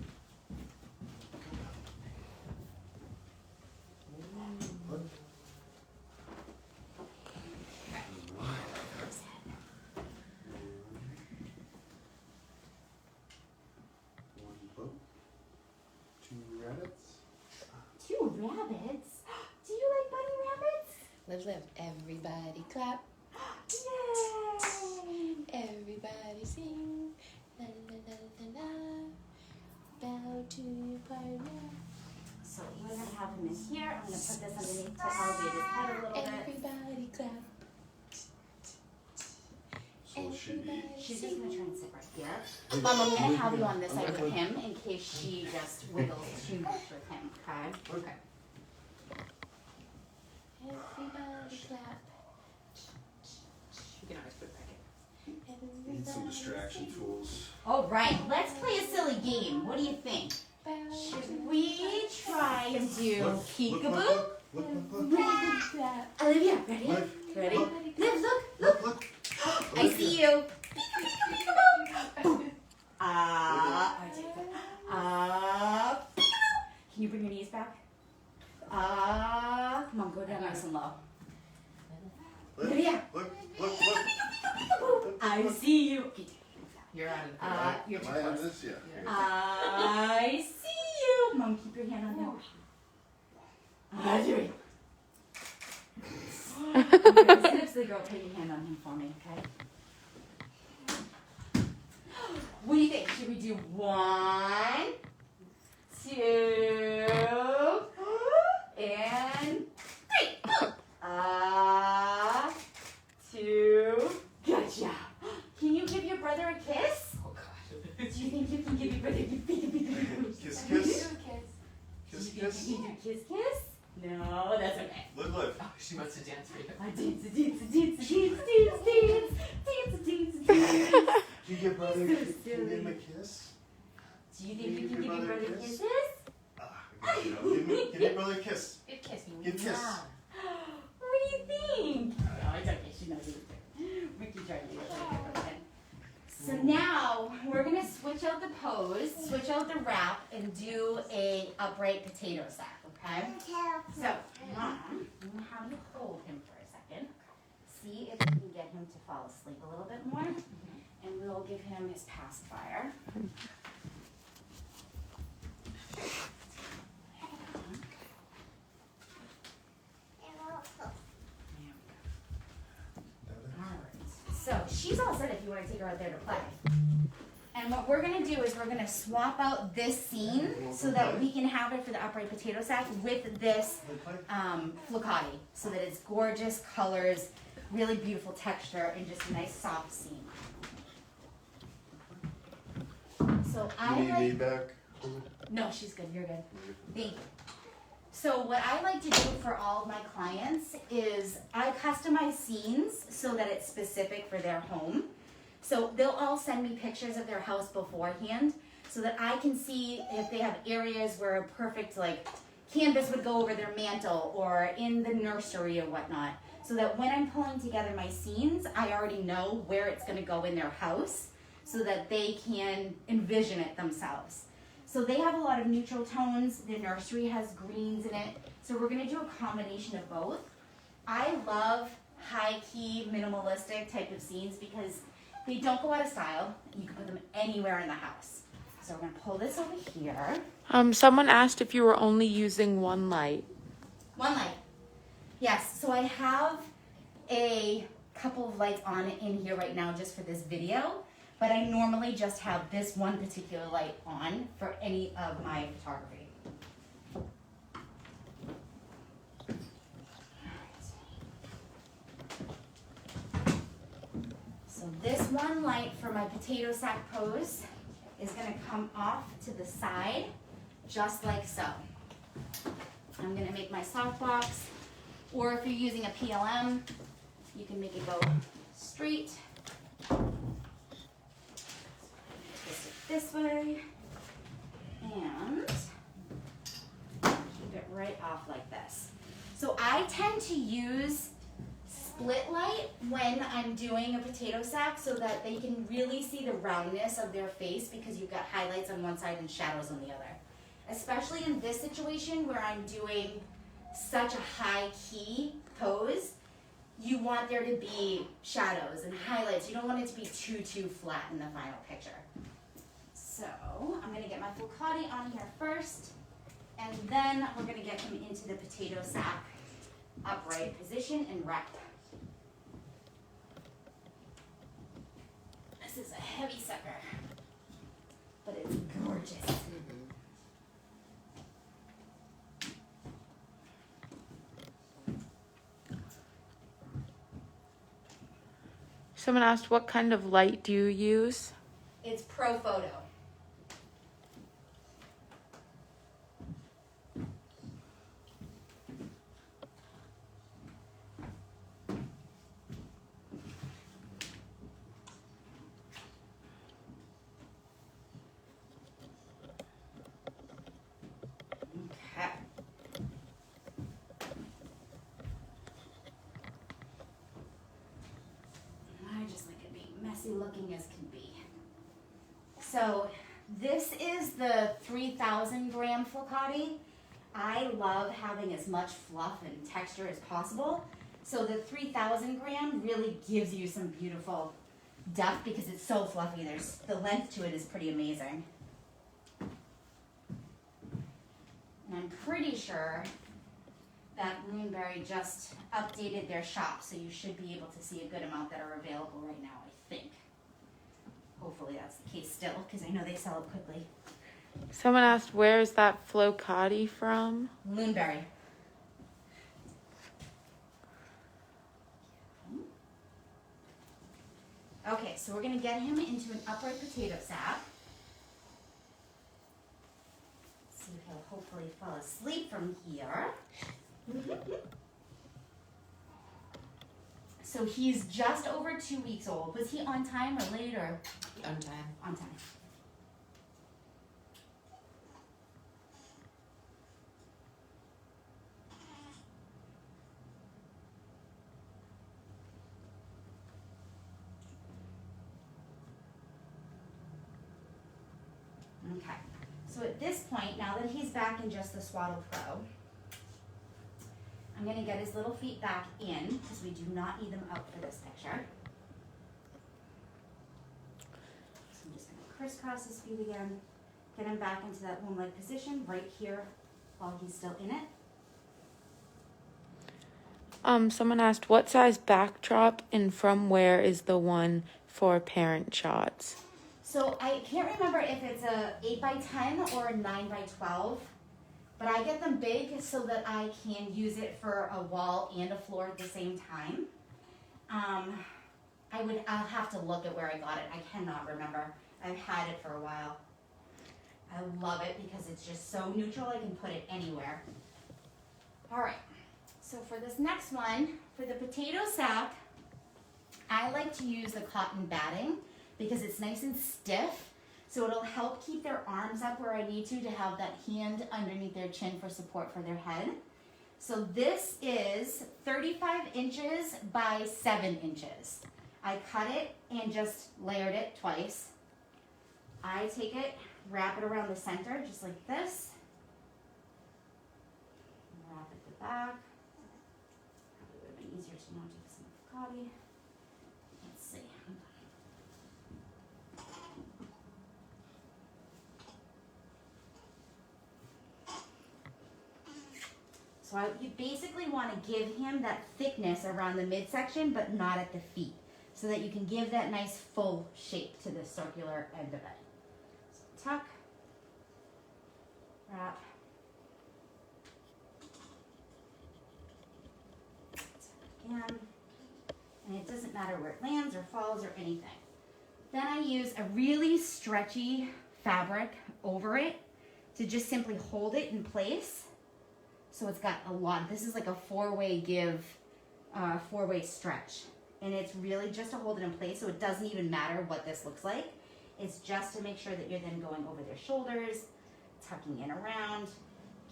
[SPEAKER 4] One boat. 2 rabbits.
[SPEAKER 1] 2 rabbits? Do you like bunny rabbits?
[SPEAKER 5] Liv, liv. Everybody clap.
[SPEAKER 1] Yay!
[SPEAKER 5] Everybody sing. La la la la la. Bow to your partner.
[SPEAKER 1] So we're gonna have him in here. I'm gonna put this underneath to elevate his head a little bit.
[SPEAKER 5] Everybody clap.
[SPEAKER 4] So should be.
[SPEAKER 1] She's just gonna try and sit right here. Mom, I'm gonna have you on this side with him in case she just wiggles too much with him, okay?
[SPEAKER 5] Okay. Everybody clap. You can always put it back in.
[SPEAKER 4] Need some distraction tools.
[SPEAKER 1] All right, let's play a silly game. What do you think? Should we try and do peekaboo? Olivia, ready?
[SPEAKER 4] Liv.
[SPEAKER 1] Ready?
[SPEAKER 4] Look.
[SPEAKER 1] Liv, look.
[SPEAKER 4] Look, look.
[SPEAKER 1] I see you. Can you bring your knees back? Come on, go down nice and low.
[SPEAKER 4] Liv.
[SPEAKER 1] Olivia.
[SPEAKER 4] Look, look, look.
[SPEAKER 1] I see you.
[SPEAKER 5] You're out of the
[SPEAKER 1] You're too
[SPEAKER 4] Am I on
[SPEAKER 1] close.
[SPEAKER 4] this? Yeah.
[SPEAKER 1] I see you. Mom, keep your hand on him. Okay, sit up to the girl. Put your hand on him for me, okay? What do you think? Should we do 1, 2, and 3? 2. Gotcha. Can you give your brother a kiss?
[SPEAKER 5] Oh God.
[SPEAKER 1] Do you think you can give your brother a kiss?
[SPEAKER 4] Kiss, kiss. Kiss,
[SPEAKER 1] Do you think
[SPEAKER 4] kiss.
[SPEAKER 1] you can do kiss, kiss? No, that's okay.
[SPEAKER 4] Live, live.
[SPEAKER 5] Oh, she wants to dance for you.
[SPEAKER 1] Dance.
[SPEAKER 4] Can you give brother,
[SPEAKER 1] So
[SPEAKER 4] can you
[SPEAKER 1] silly.
[SPEAKER 4] give him a kiss?
[SPEAKER 1] Do you think we can give your brother
[SPEAKER 4] a kiss?
[SPEAKER 1] kisses?
[SPEAKER 4] Give your brother a kiss.
[SPEAKER 5] Give kiss me.
[SPEAKER 4] Give kiss.
[SPEAKER 1] What do you think? No, it's okay. She knows it. We can try to do it later. So now we're gonna switch out the pose, switch out the wrap, and do a upright potato sack. Okay? So, Mom, I'm gonna have you hold him for a second. See if we can get him to fall asleep a little bit more, and we'll give him his pacifier. Alright, so she's all set if you want to take her out there to play. And what we're gonna do is we're gonna swap out this scene so that we can have it for the upright potato sack with this flicati, so that it's gorgeous colors, really beautiful texture, and just a nice soft seam. So I
[SPEAKER 4] You need
[SPEAKER 1] like.
[SPEAKER 4] me back?
[SPEAKER 1] No, she's good. You're good. Thank you. So what I like to do for all of my clients is I customize scenes so that it's specific for their home. So they'll all send me pictures of their house beforehand so that I can see if they have areas where a perfect like canvas would go over their mantle or in the nursery or whatnot. So that when I'm pulling together my scenes, I already know where it's going to go in their house so that they can envision it themselves. So they have a lot of neutral tones. The nursery has greens in it. So we're going to do a combination of both. I love high-key, minimalistic type of scenes because they don't go out of style. You can put them anywhere in the house. So we're going to pull this over here.
[SPEAKER 3] Someone asked if you were only using one light.
[SPEAKER 1] One light. Yes, so I have a couple of lights on in here right now just for this video, but I normally just have this one particular light on for any of my photography. So this one light for my potato sack pose is going to come off to the side, just like so. I'm going to make my softbox, or if you're using a PLM, you can make it go straight. Twist it this way, and keep it right off like this. So I tend to use split light when I'm doing a potato sack so that they can really see the roundness of their face because you've got highlights on one side and shadows on the other. Especially in this situation where I'm doing such a high key pose, you want there to be shadows and highlights. You don't want it to be too flat in the final picture. So I'm gonna get my flicati on here first, and then we're gonna get him into the potato sack upright position and wrap. This is a heavy sucker, but it's gorgeous.
[SPEAKER 3] Someone asked, what kind of light do you use?
[SPEAKER 1] It's Pro Photo. Okay. I just like it being messy looking as can be. So this is the 3,000 gram flicati. I love having as much fluff and texture as possible. So the 3,000 gram really gives you some beautiful depth because it's so fluffy. The length to it is pretty amazing. And I'm pretty sure that Bloomberry just updated their shop, so you should be able to see a good amount that are available right now, I think. Hopefully that's the case still, because I know they sell it quickly.
[SPEAKER 3] Someone asked, where is that flocati from?
[SPEAKER 1] Bloomberry. Okay, so we're going to get him into an upright potato sack. See if he'll hopefully fall asleep from here. So he's just over 2 weeks old. Was he on time or late or?
[SPEAKER 2] On time.
[SPEAKER 1] On time. Okay, so at this point, now that he's back in just the Swaddle Pro, I'm going to get his little feet back in because we do not need them out for this picture. So I'm just going to crisscross his feet again, get him back into that womb-like position right here while he's still in it.
[SPEAKER 3] Someone asked, what size backdrop and from where is the one for parent shots?
[SPEAKER 1] So I can't remember if it's a 8x10 or a 9x12, but I get them big so that I can use it for a wall and a floor at the same time. I'll have to look at where I got it. I cannot remember. I've had it for a while. I love it because it's just so neutral. I can put it anywhere. All right, so for this next one, for the potato sack, I like to use the cotton batting because it's nice and stiff. So it'll help keep their arms up where I need to have that hand underneath their chin for support for their head. So this is 35 inches by 7 inches. I cut it and just layered it twice. I take it, wrap it around the center just like this. Wrap it at the back. Probably would have been easier to not do some avocado. Let's see. So you basically want to give him that thickness around the midsection, but not at the feet, so that you can give that nice full shape to the circular end of it. So tuck, wrap, again, and it doesn't matter where it lands or falls or anything. Then I use a really stretchy fabric over it to just simply hold it in place. So it's got a lot. This is like a four-way give, four-way stretch. And it's really just to hold it in place, so it doesn't even matter what this looks like. It's just to make sure that you're then going over their shoulders, tucking in around,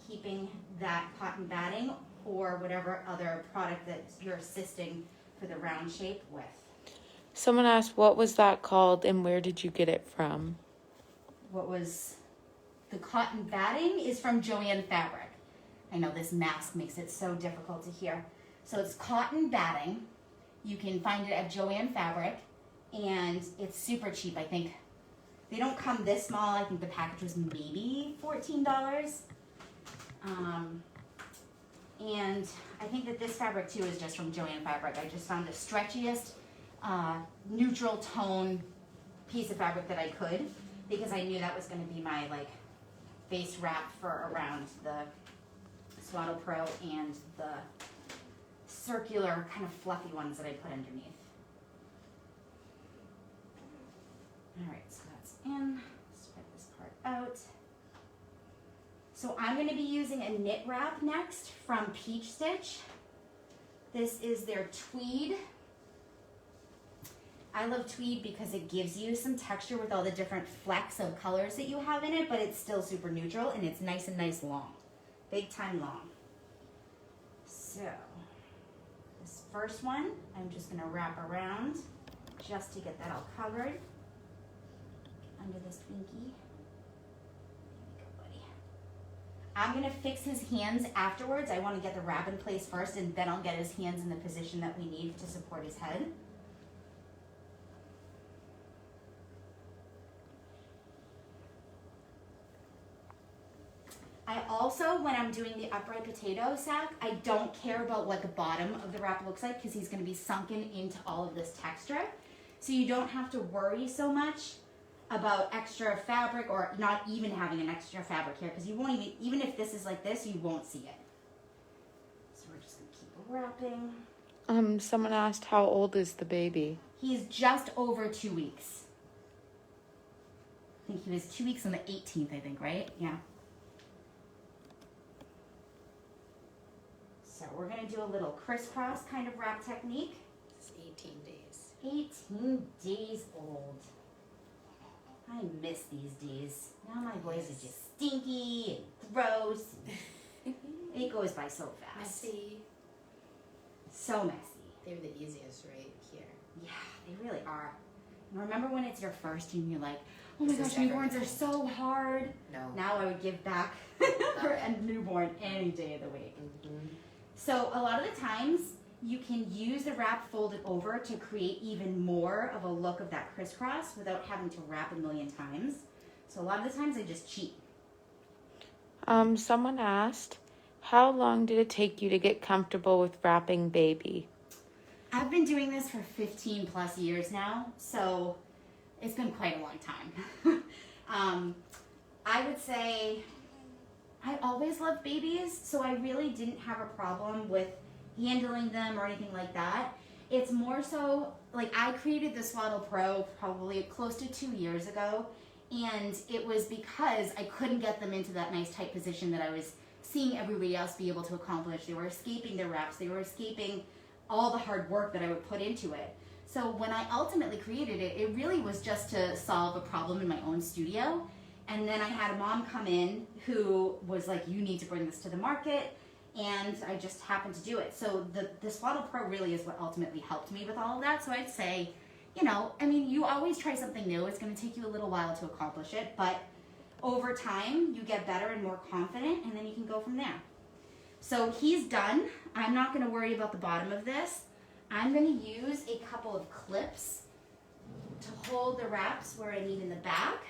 [SPEAKER 1] keeping that cotton batting or whatever other product that you're assisting for the round shape with.
[SPEAKER 3] Someone asked, what was that called and where did you get it from?
[SPEAKER 1] What was the cotton batting is from Joann Fabric. I know this mask makes it so difficult to hear. So it's cotton batting. You can find it at Joann Fabric, and it's super cheap. I think they don't come this small. I think the package was maybe $14. And I think that this fabric too is just from Joann Fabric. I just found the stretchiest, neutral tone piece of fabric that I could, because I knew that was going to be my like base wrap for around the Swaddle Pro and the circular kind of fluffy ones that I put underneath. All right, so that's in. Spread this part out. So I'm going to be using a knit wrap next from Peach Stitch. This is their tweed. I love tweed because it gives you some texture with all the different flecks of colors that you have in it, but it's still super neutral and it's nice and nice long. Big time long. So this first one, I'm just going to wrap around just to get that all covered under this Twinkie. There we go, buddy. I'm going to fix his hands afterwards. I want to get the wrap in place first, and then I'll get his hands in the position that we need to support his head. I also, when I'm doing the upright potato sack, I don't care about what the bottom of the wrap looks like because he's going to be sunken into all of this texture. So you don't have to worry so much about extra fabric or not even having an extra fabric here, because you won't even if this is like this, you won't see it. So we're just going to keep wrapping.
[SPEAKER 3] Someone asked, how old is the baby?
[SPEAKER 1] He's just over 2 weeks. I think he was 2 weeks on the 18th, I think, right? Yeah. So we're going to do a little crisscross kind of wrap technique.
[SPEAKER 2] It's 18 days.
[SPEAKER 1] 18 days old. I miss these days. Now my boys are just stinky and gross. It goes by so fast.
[SPEAKER 2] Messy.
[SPEAKER 1] So messy.
[SPEAKER 2] They're the easiest right here.
[SPEAKER 1] Yeah, they really are. And remember when it's your first and you're like, oh my
[SPEAKER 2] This is
[SPEAKER 1] gosh, newborns are so hard.
[SPEAKER 2] No.
[SPEAKER 1] Now I would give back for a newborn any day of the week.
[SPEAKER 2] Mm-hmm.
[SPEAKER 1] So a lot of the times you can use the wrap folded over to create even more of a look of that crisscross without having to wrap a million times. So a lot of the times I just cheat.
[SPEAKER 3] Someone asked, how long did it take you to get comfortable with wrapping baby?
[SPEAKER 1] I've been doing this for 15 plus years now. So It's been quite a long time. I would say I always loved babies, so I really didn't have a problem with handling them or anything like that. It's more so, like, I created the Swaddle Pro probably close to 2 years ago, and it was because I couldn't get them into that nice tight position that I was seeing everybody else be able to accomplish. They were escaping their reps, they were escaping all the hard work that I would put into it. So when I ultimately created it, it really was just to solve a problem in my own studio. And then I had a mom come in who was like, you need to bring this to the market. And I just happened to do it. So the Swaddle Pro really is what ultimately helped me with all of that. So I'd say, you know, I mean, you always try something new. It's going to take you a little while to accomplish it. But over time, you get better and more confident, and then you can go from there. So he's done. I'm not going to worry about the bottom of this. I'm going to use a couple of clips to hold the wraps where I need in the back.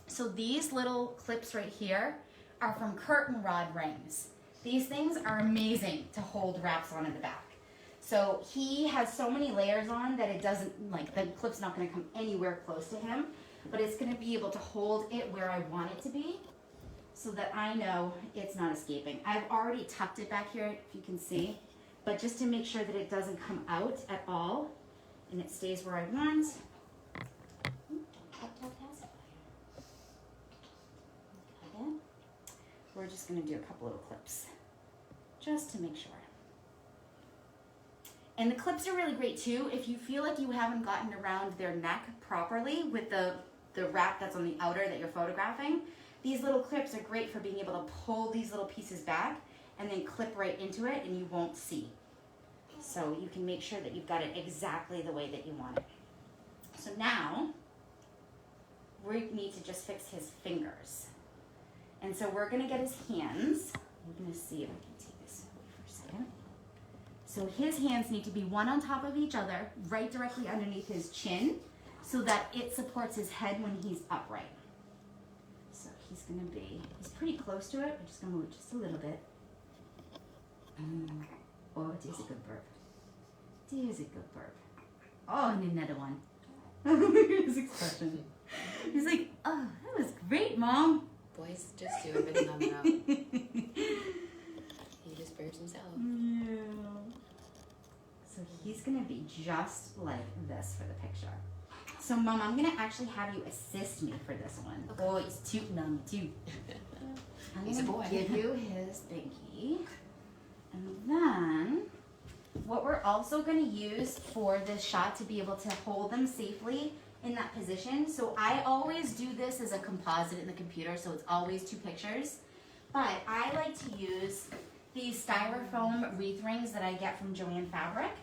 [SPEAKER 1] So these little clips right here are from curtain rod rings. These things are amazing to hold wraps on in the back. So he has so many layers on that it doesn't, like, the clip's not going to come anywhere close to him, but it's going to be able to hold it where I want it to be so that I know it's not escaping. I've already tucked it back here, if you can see, but just to make sure that it doesn't come out at all and it stays where I want. We're just going to do a couple little clips just to make sure. And the clips are really great too if you feel like you haven't gotten around their neck properly with the wrap that's on the outer that you're photographing. These little clips are great for being able to pull these little pieces back and then clip right into it, and you won't see. So you can make sure that you've got it exactly the way that you want it. So now we need to just fix his fingers. And so we're going to get his hands. I'm going to see if I can take this away for a second. So his hands need to be one on top of each other, right directly underneath his chin, so that it supports his head when he's upright. So he's pretty close to it. I'm just going to move just a little bit. Oh, it is a good burp. It is a good burp. Oh, and another one. His expression. He's like, oh, that was great, Mom.
[SPEAKER 5] Boys just do everything on their own. He just burps himself.
[SPEAKER 1] Yeah. So he's going to be just like this for the picture. So, Mom, I'm going to actually have you assist me for this one. Okay. Oh, he's tooting on me, too.
[SPEAKER 5] He's a boy.
[SPEAKER 1] Give you his binky. And then, what we're also going to use for this shot to be able to hold them safely in that position. So I always do this as a composite in the computer, so it's always 2 pictures. But I like to use these styrofoam wreath rings that I get from Joanne Fabric.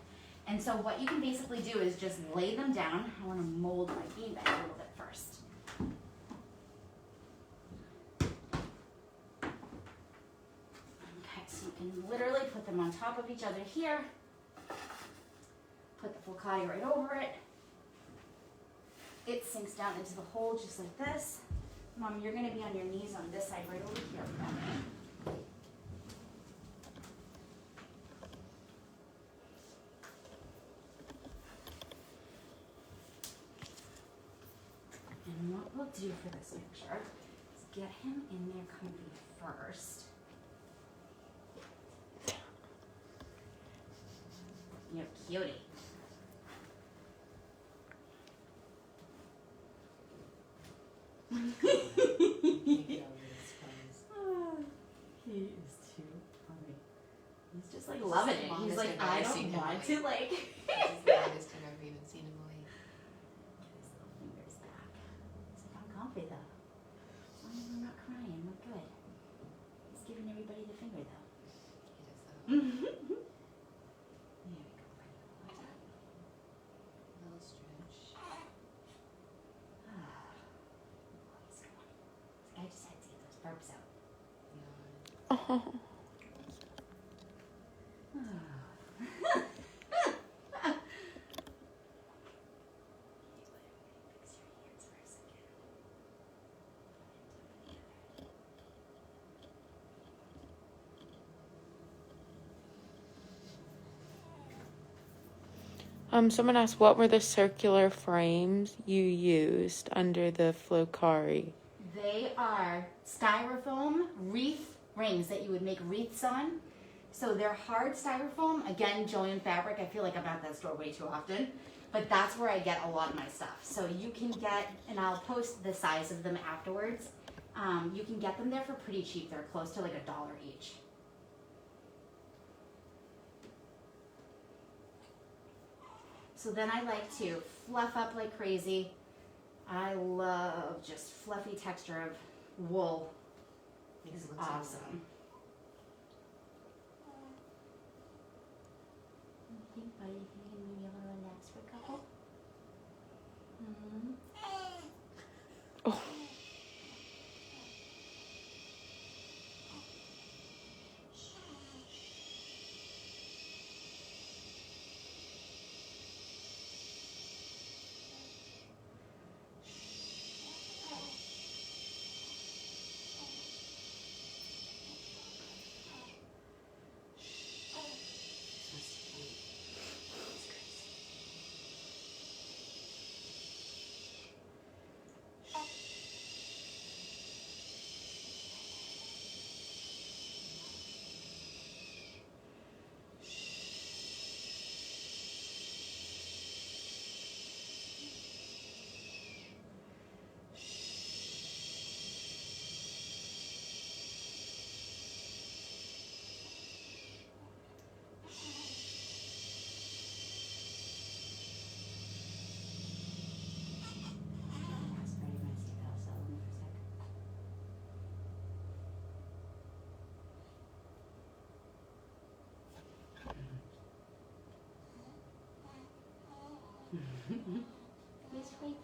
[SPEAKER 1] And so what you can basically do is just lay them down. I want to mold my beanbag a little bit first. Okay, so you can literally put them on top of each other here. Put the focati right over it. It sinks down into the hole just like this. Mom, you're going to be on your knees on this side right over here. And what we'll do for this picture is get him in there comfy first. You're cutie. He is too funny. He's just like loving it. He's like, I don't want to like.
[SPEAKER 5] This is the longest I've ever even seen him awake.
[SPEAKER 1] His little fingers back. He's like, I'm comfy though. As long as I'm not crying, we're good. He's giving everybody the finger though.
[SPEAKER 5] He does that.
[SPEAKER 1] There we go. Like that.
[SPEAKER 5] Little stretch.
[SPEAKER 1] I just had to get those burps out.
[SPEAKER 3] Oh. Someone asked, what were the circular frames you used under the Flocari?
[SPEAKER 1] They are styrofoam wreath rings that you would make wreaths on. So they're hard styrofoam. Again, Joanne Fabric. I feel like I'm at that store way too often, but that's where I get a lot of my stuff. So you can get, and I'll post the size of them afterwards. You can get them there for pretty cheap. They're close to like $1 each. So then I like to fluff up like crazy. I love just fluffy texture of wool. It's awesome.
[SPEAKER 2] You think, buddy, you can maybe have a relax for a couple?
[SPEAKER 3] Oh.
[SPEAKER 1] He's crazy.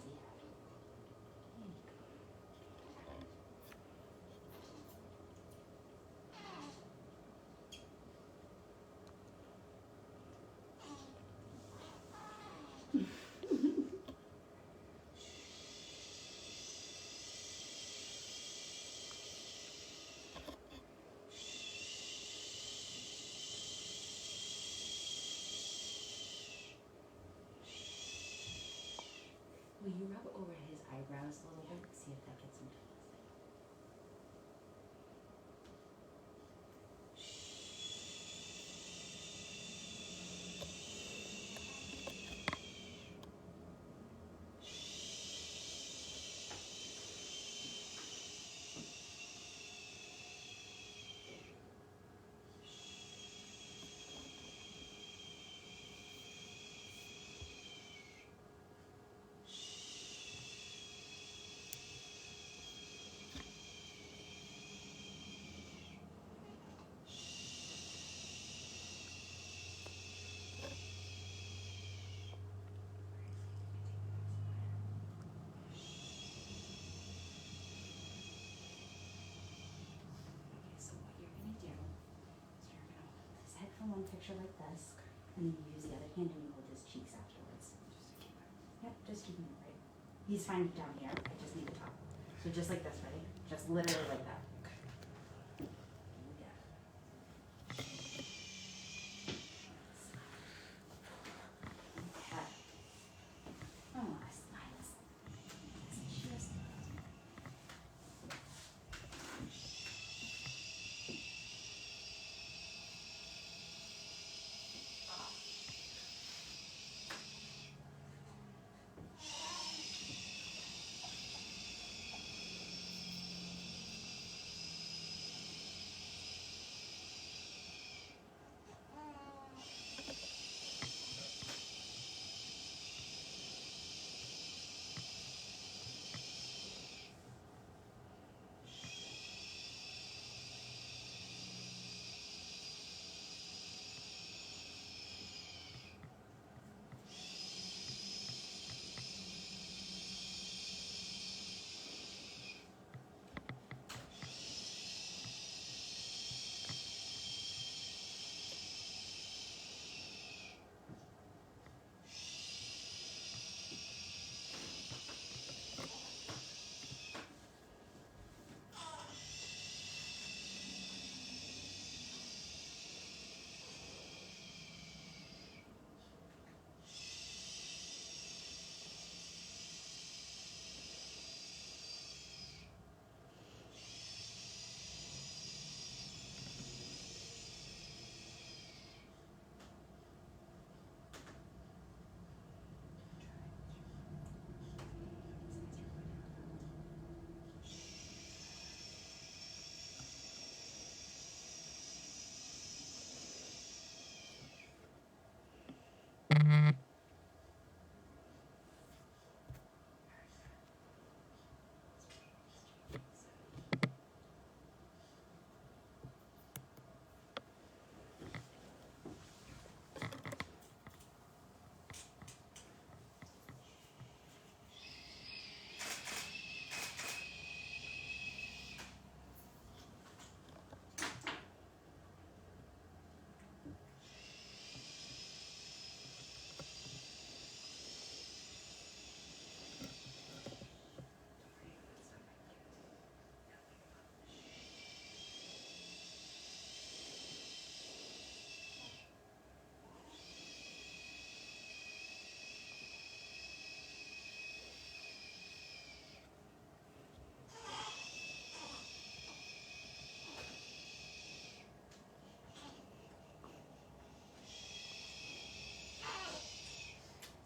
[SPEAKER 1] Will you rub over his eyebrows a little bit? See if that gets him to one picture like this, and then you use the other hand and you hold his cheeks afterwards. Yep, just keeping it right. He's fine down here. I just need the top. So just like this, ready? Just literally like that.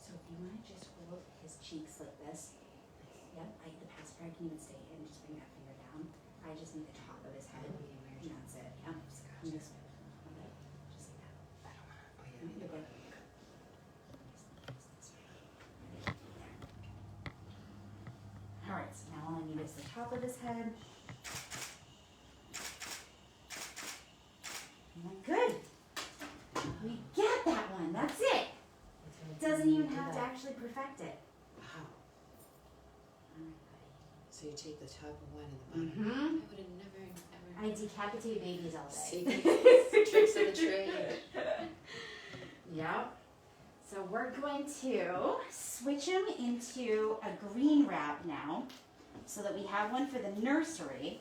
[SPEAKER 1] So if you want to just hold his cheeks like this, yep, the pacifier can even stay in, just bring that finger down. I just need the top of his head, and that's it, yeah. I'm just hold it, just like that. I don't want to, you're good. Alright, so now all I need is the top of his head. Good. We get that one, that's it. Doesn't even have to actually perfect it.
[SPEAKER 2] Wow.
[SPEAKER 1] Alright,
[SPEAKER 2] So you take the top of one and the
[SPEAKER 1] buddy.
[SPEAKER 2] bottom.
[SPEAKER 1] Mm-hmm.
[SPEAKER 2] I would have never, ever.
[SPEAKER 1] I decapitate babies all day.
[SPEAKER 2] Tricks of the trade.
[SPEAKER 1] Yep. So we're going to switch him into a green wrap now, so that we have one for the nursery,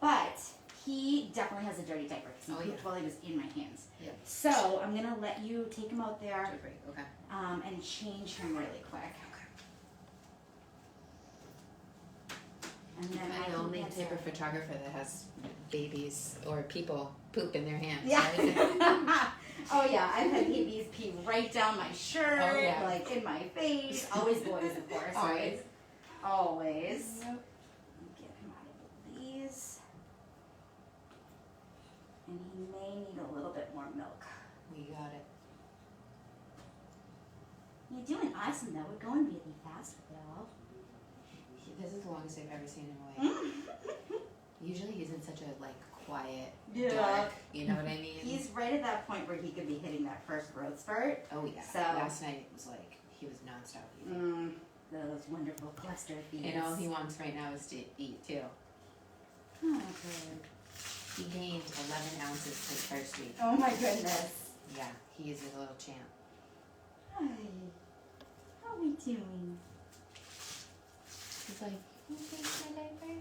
[SPEAKER 1] but he definitely has a dirty diaper because he pooped while he was in my hands.
[SPEAKER 2] Yeah.
[SPEAKER 1] So I'm gonna let you take him out there
[SPEAKER 2] Okay.
[SPEAKER 1] and change him really quick. And then
[SPEAKER 2] I'm the
[SPEAKER 1] can
[SPEAKER 2] only
[SPEAKER 1] answer.
[SPEAKER 2] paper photographer that has babies or people poop in their hands.
[SPEAKER 1] Yeah.
[SPEAKER 2] Right?
[SPEAKER 1] Oh yeah, I've had babies pee right down my shirt,
[SPEAKER 2] Oh, yeah.
[SPEAKER 1] like in my face. Always boys, of course.
[SPEAKER 2] Always.
[SPEAKER 1] Always.
[SPEAKER 2] Yep.
[SPEAKER 1] Get him out of these. And he may need a little bit more milk.
[SPEAKER 2] We got it.
[SPEAKER 1] You're doing awesome though. We're going really fast with it all.
[SPEAKER 2] This is the longest I've ever seen him awake. Usually he's in such a quiet, dark, you know what I mean?
[SPEAKER 1] He's right at that point where he could be hitting that first growth spurt.
[SPEAKER 2] Oh yeah.
[SPEAKER 1] So-
[SPEAKER 2] Last night it was he was nonstop eating.
[SPEAKER 1] Those wonderful cluster feeds.
[SPEAKER 2] And all he wants right now is to eat too.
[SPEAKER 1] Oh, good.
[SPEAKER 2] He gained 11 ounces his first week.
[SPEAKER 1] Oh my goodness.
[SPEAKER 2] Yeah, he is a little champ.
[SPEAKER 1] Hi. How are we doing?
[SPEAKER 2] He's like, can you change my diaper?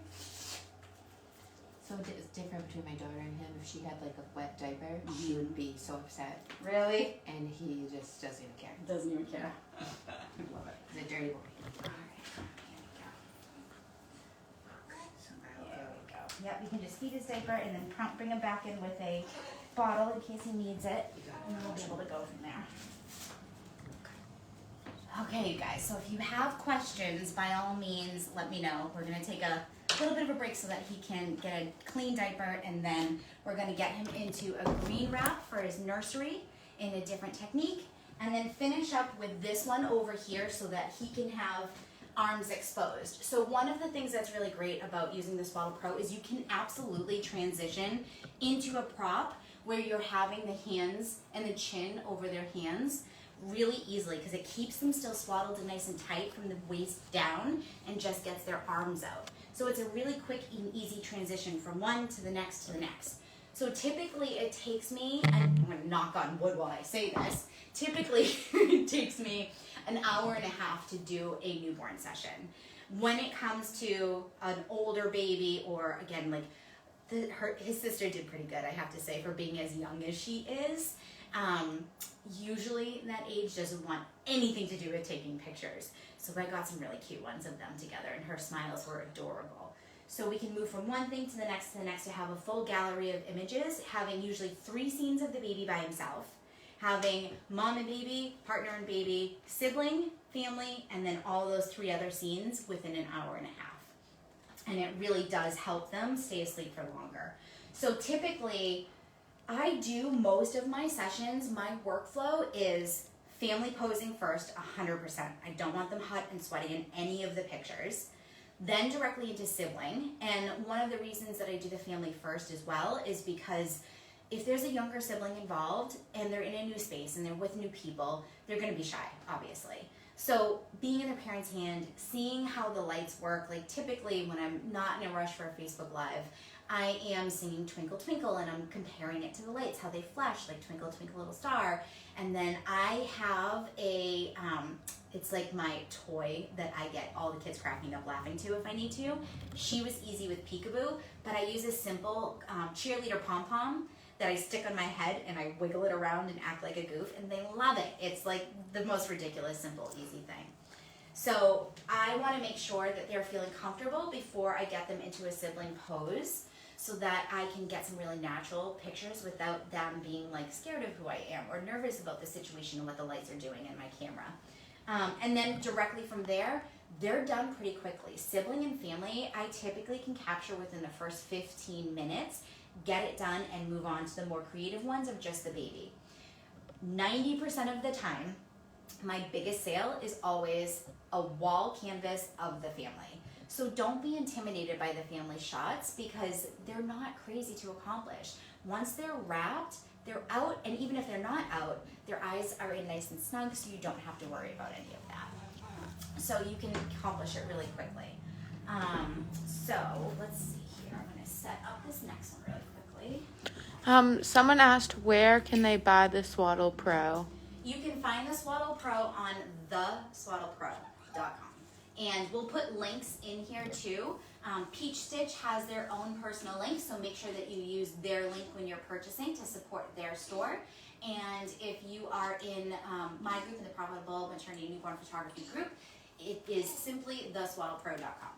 [SPEAKER 2] So it's different between my daughter and him. If she had a wet diaper, she would be so upset.
[SPEAKER 1] Really?
[SPEAKER 2] And he just doesn't even care.
[SPEAKER 1] Doesn't even care.
[SPEAKER 2] Love it. He's a dirty boy.
[SPEAKER 1] There we go. Yep, you can just feed his diaper and then bring him back in with a bottle in case he needs it. And then we'll be able to go from there. Okay, you guys, so if you have questions, by all means, let me know. We're going to take a little bit of a break so that he can get a clean diaper, and then we're going to get him into a green wrap for his nursery in a different technique, and then finish up with this one over here so that he can have arms exposed. So one of the things that's really great about using the Swaddle Pro is you can absolutely transition into a prop where you're having the hands and the chin over their hands really easily, because it keeps them still swaddled and nice and tight from the waist down and just gets their arms out. So it's a really quick and easy transition from one to the next to the next. So typically it takes me, and I'm going to knock on wood while I say this, typically it takes me an hour and a half to do a newborn session. When it comes to an older baby, or again, his sister did pretty good, I have to say, for being as young as she is. Usually that age doesn't want anything to do with taking pictures. So I got some really cute ones of them together, and her smiles were adorable. So we can move from one thing to the next to have a full gallery of images, having usually 3 scenes of the baby by himself, having mom and baby, partner and baby, sibling, family, and then all those 3 other scenes within an hour and a half. And it really does help them stay asleep for longer. So typically, I do most of my sessions, my workflow is family posing first, 100%. I don't want them hot and sweaty in any of the pictures. Then directly into sibling. And one of the reasons that I do the family first as well is because if there's a younger sibling involved and they're in a new space and they're with new people, they're gonna be shy, obviously. So being in their parent's hand, seeing how the lights work, like typically when I'm not in a rush for a Facebook Live, I am singing Twinkle Twinkle and I'm comparing it to the lights, how they flash, like Twinkle Twinkle Little Star. And then I have a, it's like my toy that I get all the kids cracking up laughing to if I need to. She was easy with peekaboo, but I use a simple cheerleader pom-pom that I stick on my head and I wiggle it around and act like a goof, and they love it. It's like the most ridiculous, simple, easy thing. So I want to make sure that they're feeling comfortable before I get them into a sibling pose so that I can get some really natural pictures without them being like scared of who I am or nervous about the situation and what the lights are doing in my camera. And then directly from there, they're done pretty quickly. Sibling and family, I typically can capture within the first 15 minutes, get it done, and move on to the more creative ones of just the baby. 90% of the time, my biggest sale is always a wall canvas of the family. So don't be intimidated by the family shots because they're not crazy to accomplish. Once they're wrapped, they're out, and even if they're not out, their eyes are in nice and snug, so you don't have to worry about any of that. So you can accomplish it really quickly. So let's see here. I'm going to set up this next one really quickly.
[SPEAKER 3] Someone asked, where can they buy the Swaddle Pro?
[SPEAKER 1] You can find the Swaddle Pro on theswaddlepro.com. And we'll put links in here too. Peach Stitch has their own personal link, so make sure that you use their link when you're purchasing to support their store. And if you are in my group, in the Profitable Maternity Newborn Photography group, it is simply theswaddlepro.com.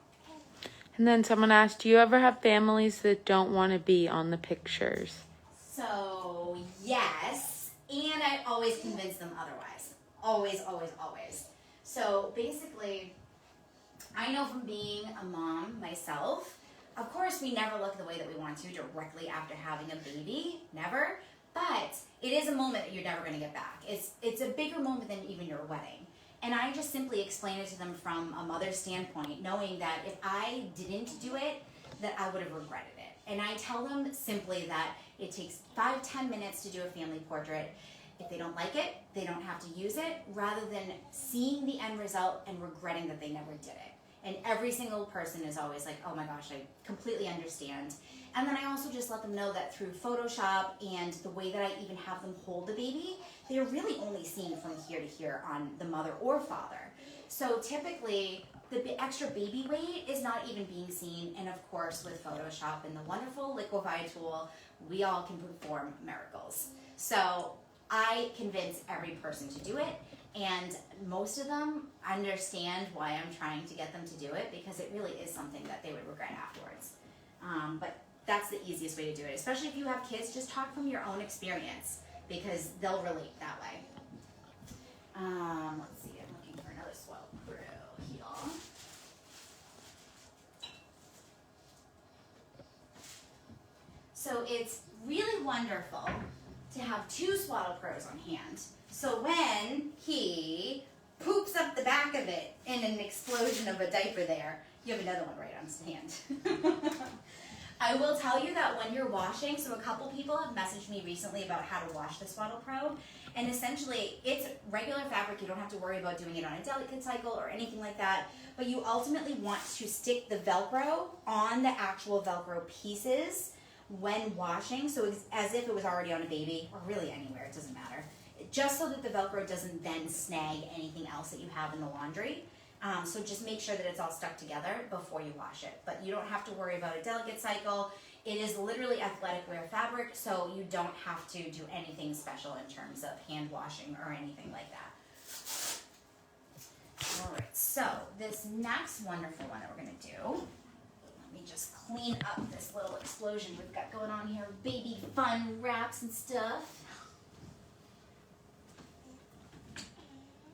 [SPEAKER 3] And then someone asked, do you ever have families that don't want to be on the pictures?
[SPEAKER 1] So yes, and I always convince them otherwise. Always, always, always. So basically, I know from being a mom myself, of course we never look the way that we want to directly after having a baby, never, but it is a moment that you're never going to get back. It's a bigger moment than even your wedding. And I just simply explain it to them from a mother's standpoint, knowing that if I didn't do it, that I would have regretted it. And I tell them simply that it takes 5-10 minutes to do a family portrait. If they don't like it, they don't have to use it, rather than seeing the end result and regretting that they never did it. And every single person is always like, oh my gosh, I completely understand. And then I also just let them know that through Photoshop and the way that I even have them hold the baby, they're really only seen from here to here on the mother or father. So typically, the extra baby weight is not even being seen. And of course, with Photoshop and the wonderful Liquify tool, we all can perform miracles. So I convince every person to do it. And most of them understand why I'm trying to get them to do it, because it really is something that they would regret afterwards. But that's the easiest way to do it. Especially if you have kids, just talk from your own experience, because they'll relate that way. Let's see, I'm looking for another Swaddle Pro here. So it's really wonderful to have 2 Swaddle Pros on hand. So when he poops up the back of it in an explosion of a diaper there, you have another one right on his hand. I will tell you that when you're washing, so a couple people have messaged me recently about how to wash the Swaddle Pro, and essentially it's regular fabric. You don't have to worry about doing it on a delicate cycle or anything like that, but you ultimately want to stick the Velcro on the actual Velcro pieces when washing, so it's as if it was already on a baby, or really anywhere, it doesn't matter. Just so that the Velcro doesn't then snag anything else that you have in the laundry. So just make sure that it's all stuck together before you wash it. But you don't have to worry about a delicate cycle. It is literally athletic wear fabric, so you don't have to do anything special in terms of hand washing or anything like that. All right, so this next wonderful one that we're gonna do, let me just clean up this little explosion we've got going on here, baby fun wraps and stuff.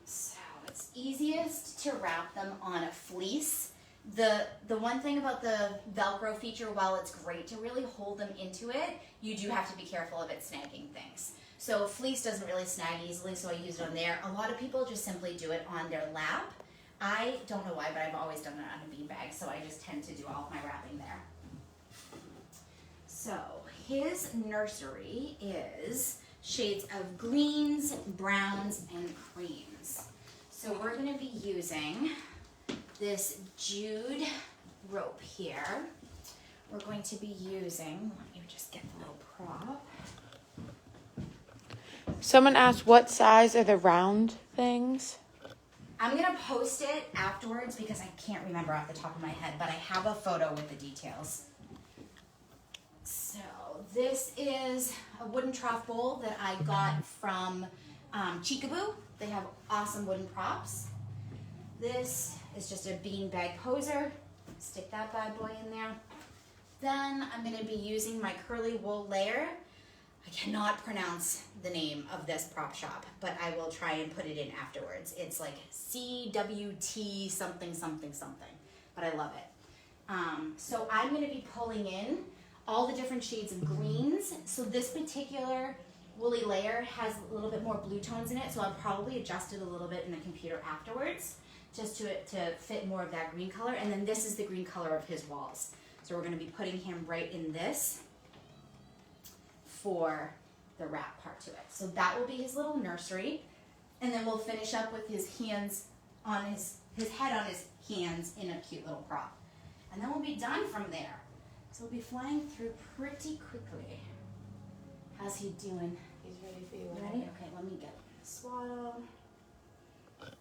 [SPEAKER 1] So it's easiest to wrap them on a fleece. The one thing about the Velcro feature, while it's great to really hold them into it, you do have to be careful of it snagging things. So fleece doesn't really snag easily, so I use it on there. A lot of people just simply do it on their lap. I don't know why, but I've always done it on a beanbag, so I just tend to do all of my wrapping there. So his nursery is shades of greens, browns, and creams. So we're going to be using this jute rope here. We're going to be using, let me just get the little prop.
[SPEAKER 3] Someone asked what size are the round things?
[SPEAKER 1] I'm going to post it afterwards because I can't remember off the top of my head, but I have a photo with the details. So this is a wooden trough bowl that I got from Cheekaboo. They have awesome wooden props. This is just a beanbag poser. Stick that bad boy in there. Then I'm going to be using my curly wool layer. I cannot pronounce the name of this prop shop, but I will try and put it in afterwards. It's like CWT something something something, but I love it. So I'm going to be pulling in all the different shades of greens. So this particular woolly layer has a little bit more blue tones in it, so I'll probably adjust it a little bit in the computer afterwards, just to fit more of that green color. And then this is the green color of his walls. So we're going to be putting him right in this for the wrap part to it. So that will be his little nursery. And then we'll finish up with his hands on his head on his hands in a cute little prop. And then we'll be done from there. So we'll be flying through pretty quickly. How's he doing?
[SPEAKER 2] He's ready for you.
[SPEAKER 1] Ready? Okay, let me get Swaddle. Get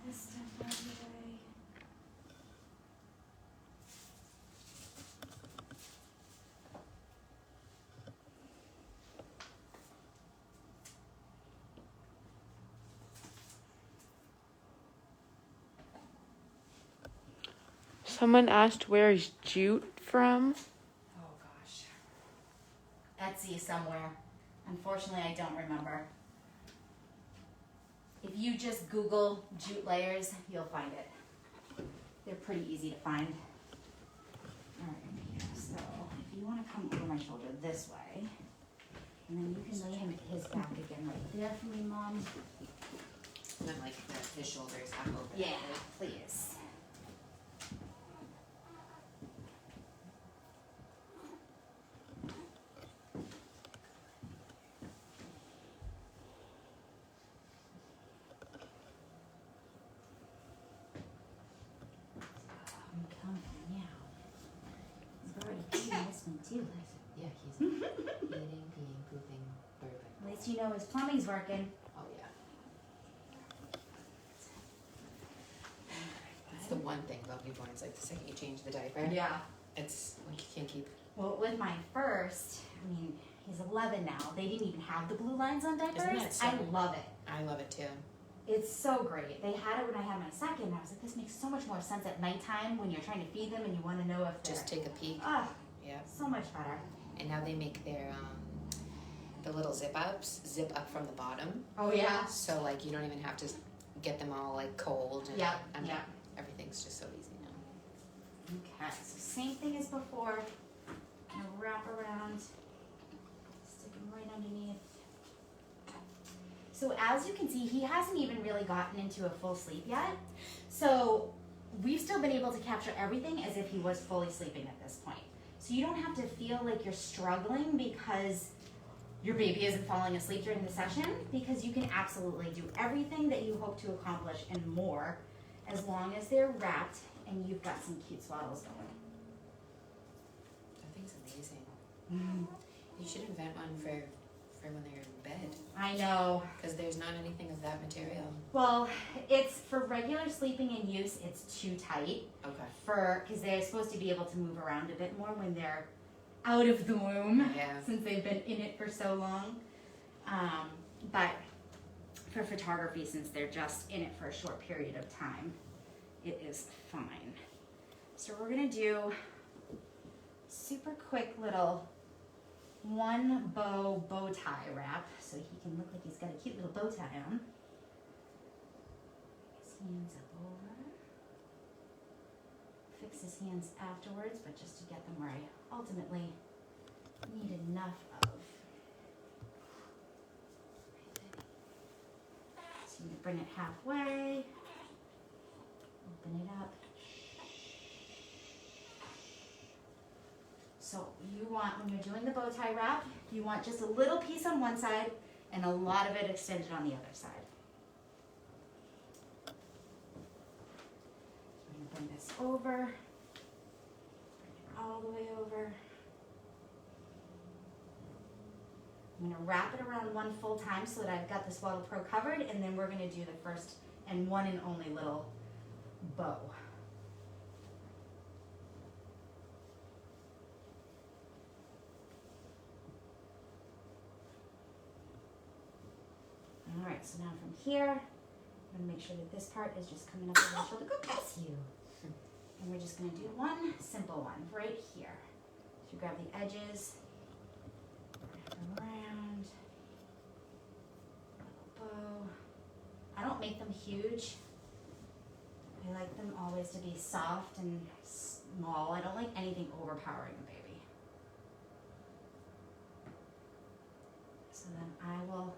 [SPEAKER 1] this stuff out of the way.
[SPEAKER 3] Someone asked where is jute from?
[SPEAKER 1] Oh gosh. Etsy somewhere. Unfortunately, I don't remember. If you just Google jute layers, you'll find it. They're pretty easy to find. Alright, so if you want to come over my shoulder this way, and then you can lay his back again right there for me, Mom.
[SPEAKER 2] And then like his shoulders half over.
[SPEAKER 1] Yeah, please. I'm coming now. He's already eating this one too.
[SPEAKER 2] Yeah, he's eating, peeing, pooping, burping.
[SPEAKER 1] At least you know his plumbing's working.
[SPEAKER 2] Oh yeah. It's the one thing about newborns, like the second you change the diaper,
[SPEAKER 1] Yeah.
[SPEAKER 2] it's like you can't keep.
[SPEAKER 1] Well, with my first, I mean, he's 11 now. They didn't even have the blue lines on diapers.
[SPEAKER 2] Isn't that so-
[SPEAKER 1] I love it.
[SPEAKER 2] I love it too.
[SPEAKER 1] It's so great. They had it when I had my second, and I was like, this makes so much more sense at nighttime when you're trying to feed them and you want to know if they're...
[SPEAKER 2] Just take a peek.
[SPEAKER 1] Ah,
[SPEAKER 2] Yeah.
[SPEAKER 1] so much better.
[SPEAKER 2] And now they make their the little zip up from the bottom.
[SPEAKER 1] Oh, yeah?
[SPEAKER 2] So like you don't even have to get them all like cold. And,
[SPEAKER 1] Yeah,
[SPEAKER 2] and
[SPEAKER 1] yeah.
[SPEAKER 2] everything's just so easy now.
[SPEAKER 1] Okay, so same thing as before. Gonna wrap around, stick him right underneath. So as you can see, he hasn't even really gotten into a full sleep yet. So we've still been able to capture everything as if he was fully sleeping at this point. So you don't have to feel like you're struggling because your baby isn't falling asleep during the session, because you can absolutely do everything that you hope to accomplish and more as long as they're wrapped and you've got some cute swaddles going.
[SPEAKER 2] That thing's amazing. You should invent one for when they're in bed,
[SPEAKER 1] I know.
[SPEAKER 2] because there's not anything of that material.
[SPEAKER 1] Well, it's for regular sleeping and use, it's too tight
[SPEAKER 2] Okay.
[SPEAKER 1] because they're supposed to be able to move around a bit more when they're out of the womb,
[SPEAKER 2] Yeah.
[SPEAKER 1] since they've been in it for so long. But for photography, since they're just in it for a short period of time, it is fine. So we're gonna do super quick little one bow tie wrap, so he can look like he's got a cute little bow tie on. His hands up over. fix his hands afterwards, but just to get them where I ultimately need enough of. So you bring it halfway, open it up. So you want, when you're doing the bow tie wrap, you want just a little piece on one side and a lot of it extended on the other side. So I'm going to bring this over, bring it all the way over. I'm going to wrap it around one full time so that I've got the Swaddle Pro covered, and then we're going to do the first and one and only little bow. All right, so now from here, I'm going to make sure that this part is just coming up over the shoulder. Go bless you. And we're just going to do one simple one right here. So you grab the edges, around, little bow. I don't make them huge. I like them always to be soft and small. I don't like anything overpowering a baby. So then I will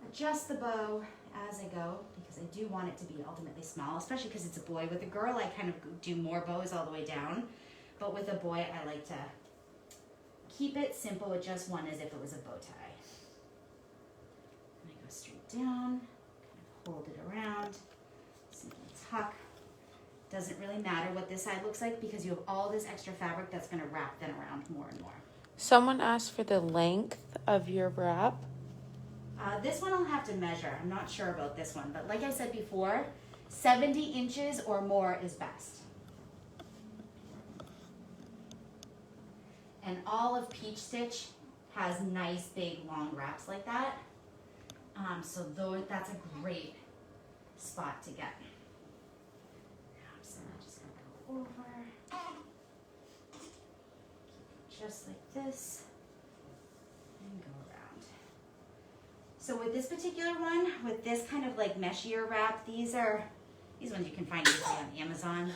[SPEAKER 1] adjust the bow as I go, because I do want it to be ultimately small, especially because it's a boy. With a girl, I kind of do more bows all the way down, but with a boy, I like to keep it simple with just one, as if it was a bow tie. And I go straight down, kind of hold it around, simply tuck. Doesn't really matter what this side looks like because you have all this extra fabric that's going to wrap then around more and more.
[SPEAKER 3] Someone asked for the length of your wrap.
[SPEAKER 1] This one I'll have to measure. I'm not sure about this one, but like I said before, 70 inches or more is best. And all of Peach Stitch has nice big long wraps like that. So that's a great spot to get. So I'm just gonna go over, just like this, and go around. So with this particular one, with this kind of like meshier wrap, these ones you can find easily on Amazon.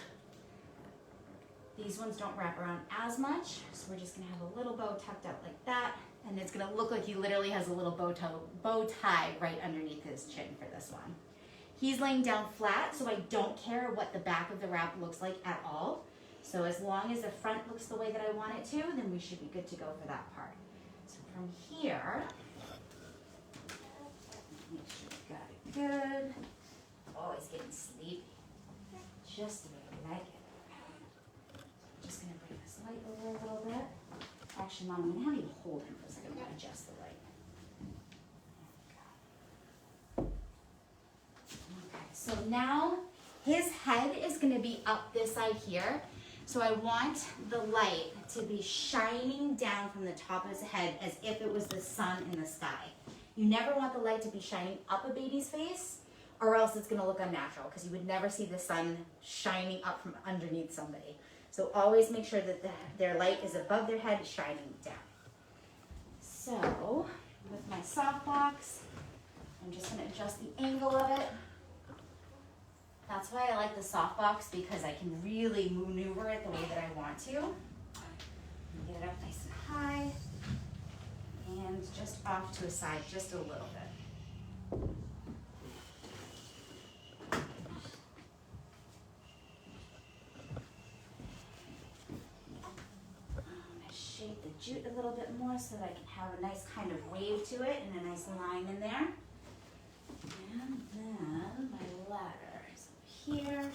[SPEAKER 1] These ones don't wrap around as much, so we're just gonna have a little bow tucked out like that, and it's gonna look like he literally has a little bow tie right underneath his chin for this one. He's laying down flat, so I don't care what the back of the wrap looks like at all. So as long as the front looks the way that I want it to, then we should be good to go for that part. So from here, make sure we got it good. Oh, he's getting sleepy. Just the way I like it. I'm just gonna bring this light over a little bit. Actually, Mom, I'm gonna have you hold him for a second. I'm gonna adjust the light. Okay, so now his head is gonna be up this side here. So I want the light to be shining down from the top of his head as if it was the sun in the sky. You never want the light to be shining up a baby's face, or else it's gonna look unnatural, because you would never see the sun shining up from underneath somebody. So always make sure that their light is above their head, shining down. So with my softbox, I'm just gonna adjust the angle of it. That's why I like the softbox, because I can really maneuver it the way that I want to. And get it up nice and high, and just off to a side just a little bit. Shape the jute a little bit more so that I can have a nice kind of wave to it and a nice line in there. And then my ladder is up here.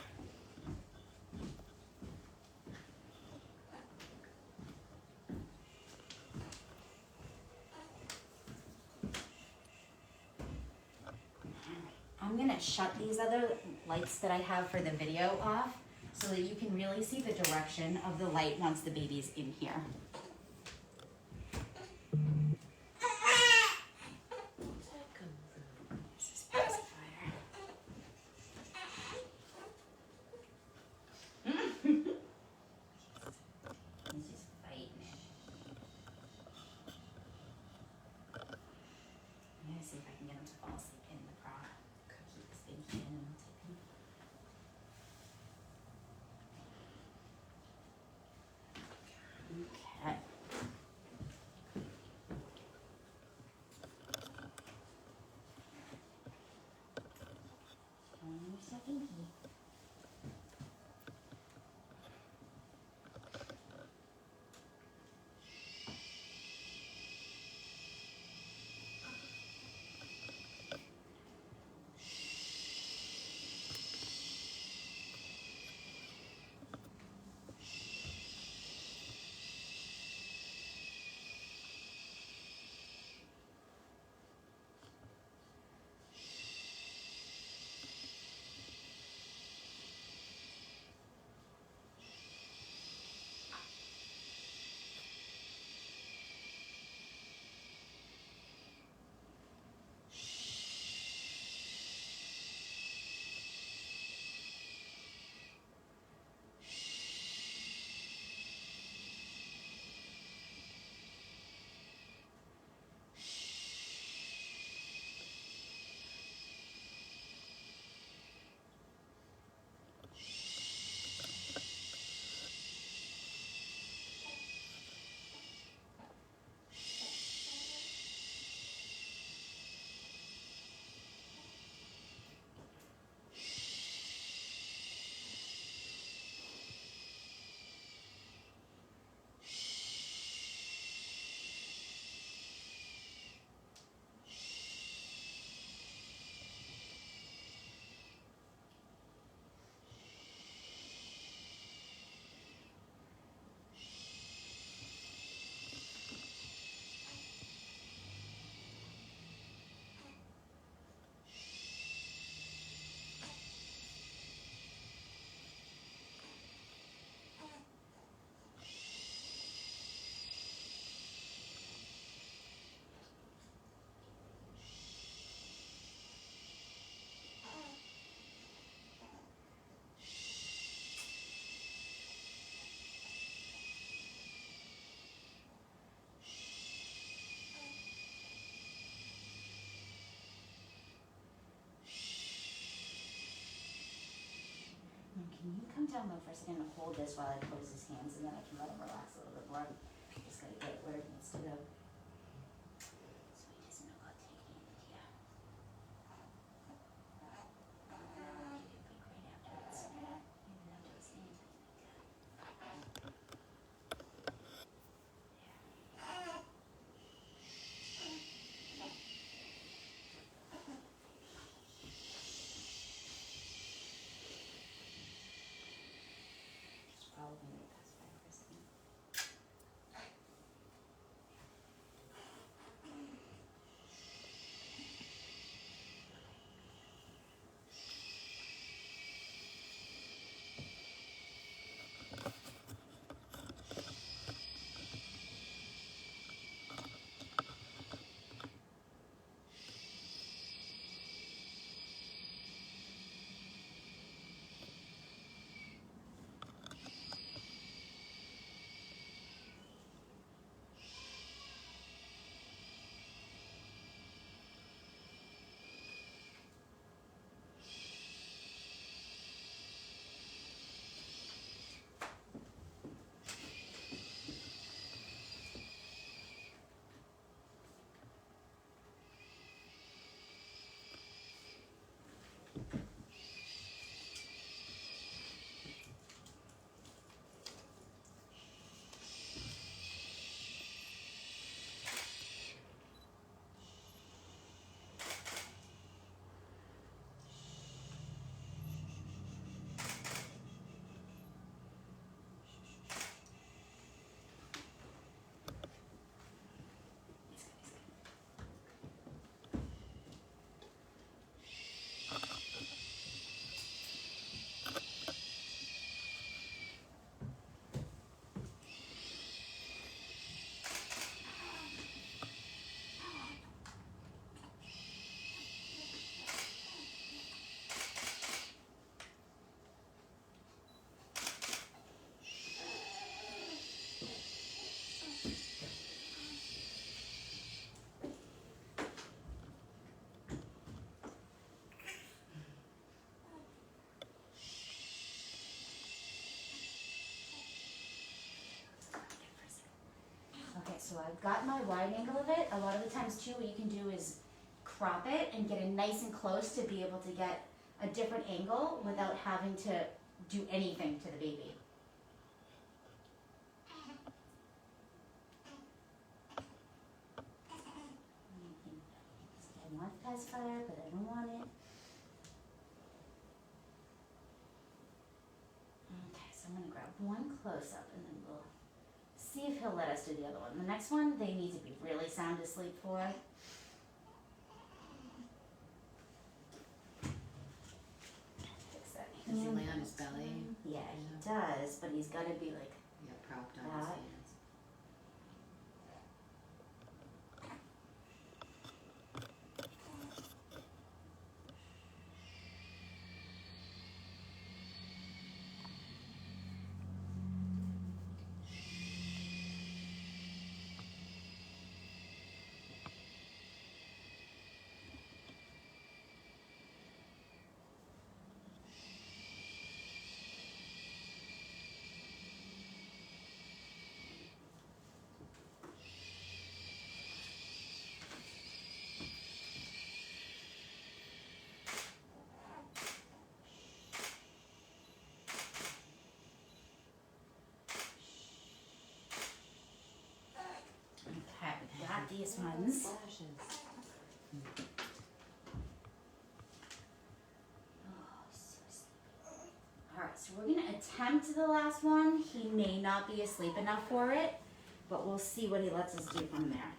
[SPEAKER 1] I'm gonna shut these other lights that I have for the video off so that you can really see the direction of the light once the baby's in here. can you come down though for a second and hold this while I pose his hands, and then I can let him relax a little bit more. Just gotta get it where it needs to go. So he doesn't know how to take it in here. Give you a big right afterwards. Even after his hands like that. Just probably make that fine for a second. Okay, so I've got my wide angle of it. A lot of the times too, what you can do is crop it and get it nice and close to be able to get a different angle without having to do anything to the baby. I want pacifier, but I don't want it. Okay, so I'm gonna grab one close up and then we'll see if he'll let us do the other one. The next one, they need to be really sound asleep for. Fix that
[SPEAKER 2] Does he
[SPEAKER 1] hand.
[SPEAKER 2] lay on his belly?
[SPEAKER 1] Yeah, he does, but he's gotta be like,
[SPEAKER 2] Yeah, propped on his
[SPEAKER 1] That.
[SPEAKER 2] hands.
[SPEAKER 1] okay, we got these ones.
[SPEAKER 2] Flashes.
[SPEAKER 1] Oh, so sleepy. Alright, so we're gonna attempt the last one. He may not be asleep enough for it, but we'll see what he lets us do from there.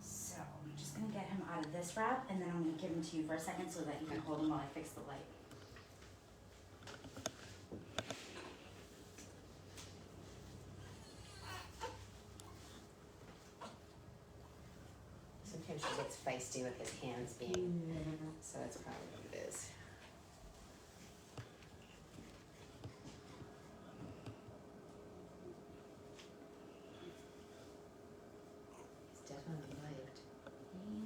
[SPEAKER 1] So I'm just gonna get him out of this wrap, and then I'm gonna give him to you for a second so that you can hold him while I fix the light.
[SPEAKER 2] Sometimes he gets feisty with his hands being, so that's probably what it is. He's definitely wiped.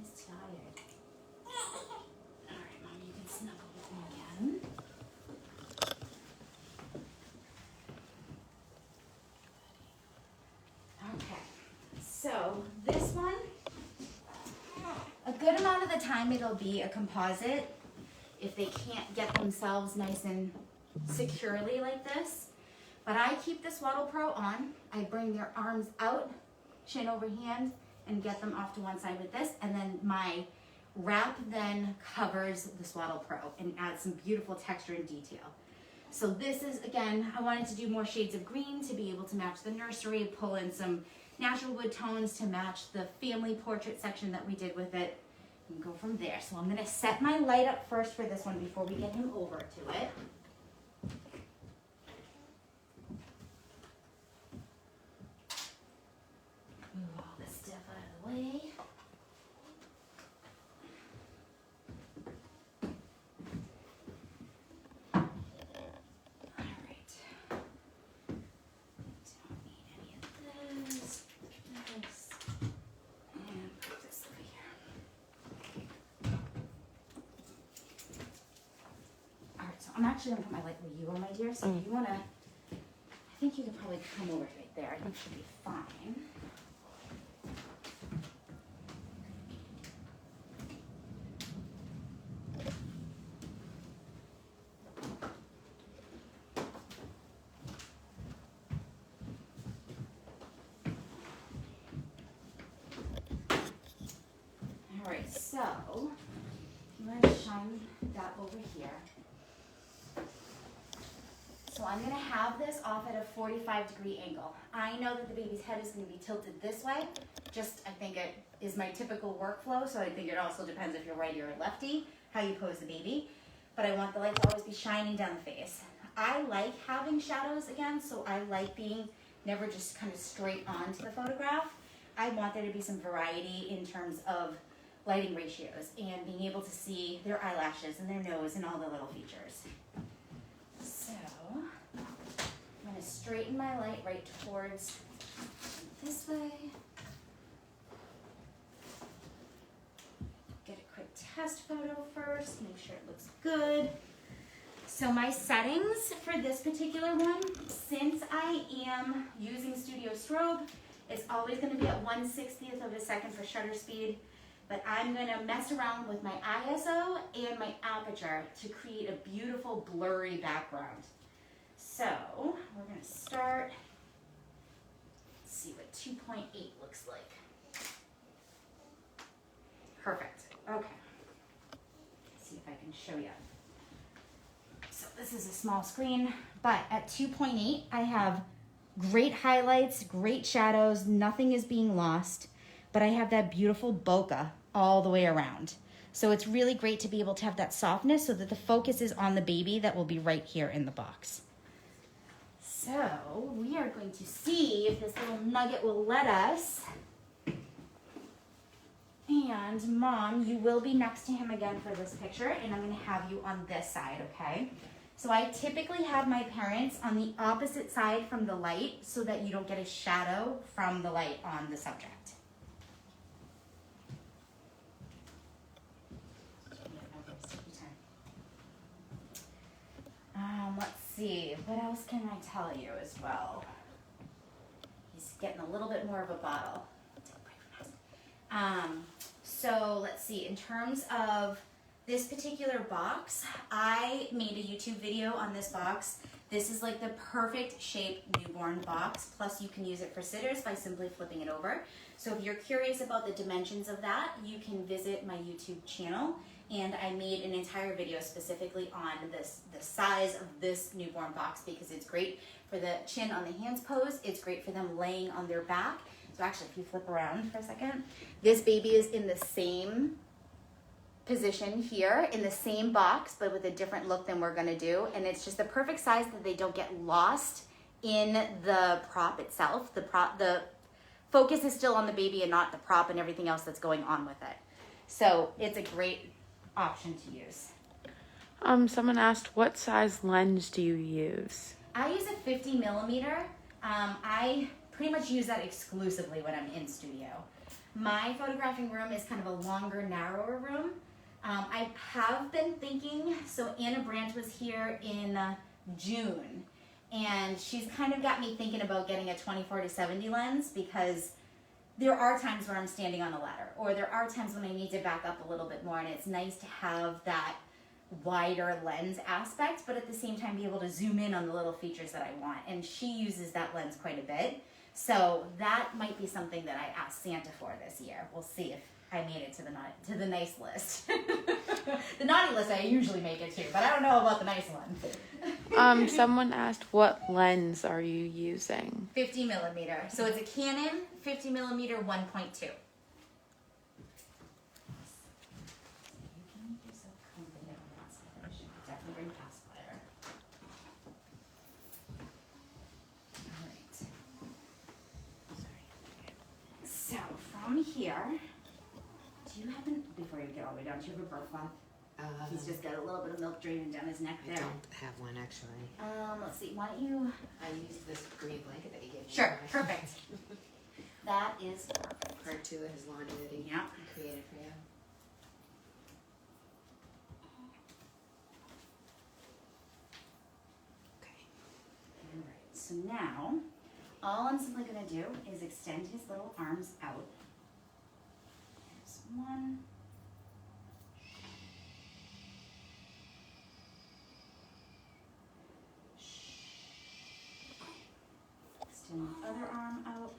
[SPEAKER 1] He's tired. Alright, Mom, you can snuggle. time it'll be a composite if they can't get themselves nice and securely like this. But I keep the Swaddle Pro on. I bring their arms out, chin over hand, and get them off to one side with this. And then my wrap then covers the Swaddle Pro and adds some beautiful texture and detail. So this is, again, I wanted to do more shades of green to be able to match the nursery, pull in some natural wood tones to match the family portrait section that we did with it, and go from there. So I'm gonna set my light up first for this one before we get him over to it. Move all this stuff out of the way. I'm actually gonna put my light where you are, my dear. So if you wanna, I think you can probably come over right there. I think should be fine. All right, so I'm gonna shine that over here. So I'm gonna have this off at a 45-degree angle. I know that the baby's head is gonna be tilted this way. I think it is my typical workflow, so I think it also depends if you're righty or lefty, how you pose the baby. But I want the light to always be shining down the face. I like having shadows again, so I like being never just kind of straight onto the photograph. I want there to be some variety in terms of lighting ratios and being able to see their eyelashes and their nose and all the little features. So I'm going to straighten my light right towards this way. Get a quick test photo first, make sure it looks good. So my settings for this particular one, since I am using Studio Strobe, it's always going to be at 1/60th of a second for shutter speed. But I'm going to mess around with my ISO and my aperture to create a beautiful blurry background. So we're going to start, let's see what 2.8 looks like. Perfect. Okay. Let's see if I can show you. So this is a small screen, but at 2.8 I have great highlights, great shadows, nothing is being lost. But I have that beautiful bokeh all the way around. So it's really great to be able to have that softness so that the focus is on the baby that will be right here in the box. So we are going to see if this little nugget will let us. And Mom, you will be next to him again for this picture, and I'm gonna have you on this side, okay? So I typically have my parents on the opposite side from the light so that you don't get a shadow from the light on the subject. Let's see, what else can I tell you as well? He's getting a little bit more of a bottle. So let's see, in terms of this particular box, I made a YouTube video on this box. This is like the perfect shaped newborn box, plus you can use it for sitters by simply flipping it over. So if you're curious about the dimensions of that, you can visit my YouTube channel. And I made an entire video specifically on the size of this newborn box because it's great for the chin on the hands pose. It's great for them laying on their back. So actually, if you flip around for a second, this baby is in the same position here, in the same box, but with a different look than we're gonna do. And it's just the perfect size that they don't get lost in the prop itself. The focus is still on the baby and not the prop and everything else that's going on with it. So it's a great option to use.
[SPEAKER 3] Someone asked, what size lens do you use?
[SPEAKER 1] I use a 50 millimeter. I pretty much use that exclusively when I'm in studio. My photographing room is kind of a longer, narrower room. I have been thinking, so Anna Brandt was here in June, and she's kind of got me thinking about getting a 24-70 lens because there are times where I'm standing on a ladder, or there are times when I need to back up a little bit more, and it's nice to have that wider lens aspect, but at the same time be able to zoom in on the little features that I want. And she uses that lens quite a bit. So that might be something that I asked Santa for this year. We'll see if I made it to the nice list. The naughty list I usually make it to, but I don't know about the nice one.
[SPEAKER 3] Someone asked, what lens are you using?
[SPEAKER 1] 50 millimeter. So it's a Canon 50 millimeter 1.2. Definitely bring pacifier. Alright. So from here, do you happen, before you get all the way down, do you have a birth cloth? He's just got a little bit of milk draining down his neck there.
[SPEAKER 2] I don't have one actually.
[SPEAKER 1] Let's see, why don't you?
[SPEAKER 2] I used this green blanket that you gave me.
[SPEAKER 1] Sure, perfect. That is perfect.
[SPEAKER 2] Part 2 of his laundry that he
[SPEAKER 1] Yeah.
[SPEAKER 2] created for you.
[SPEAKER 1] Alright, so now, all I'm simply going to do is extend his little arms out. There's one. Extend the other arm out.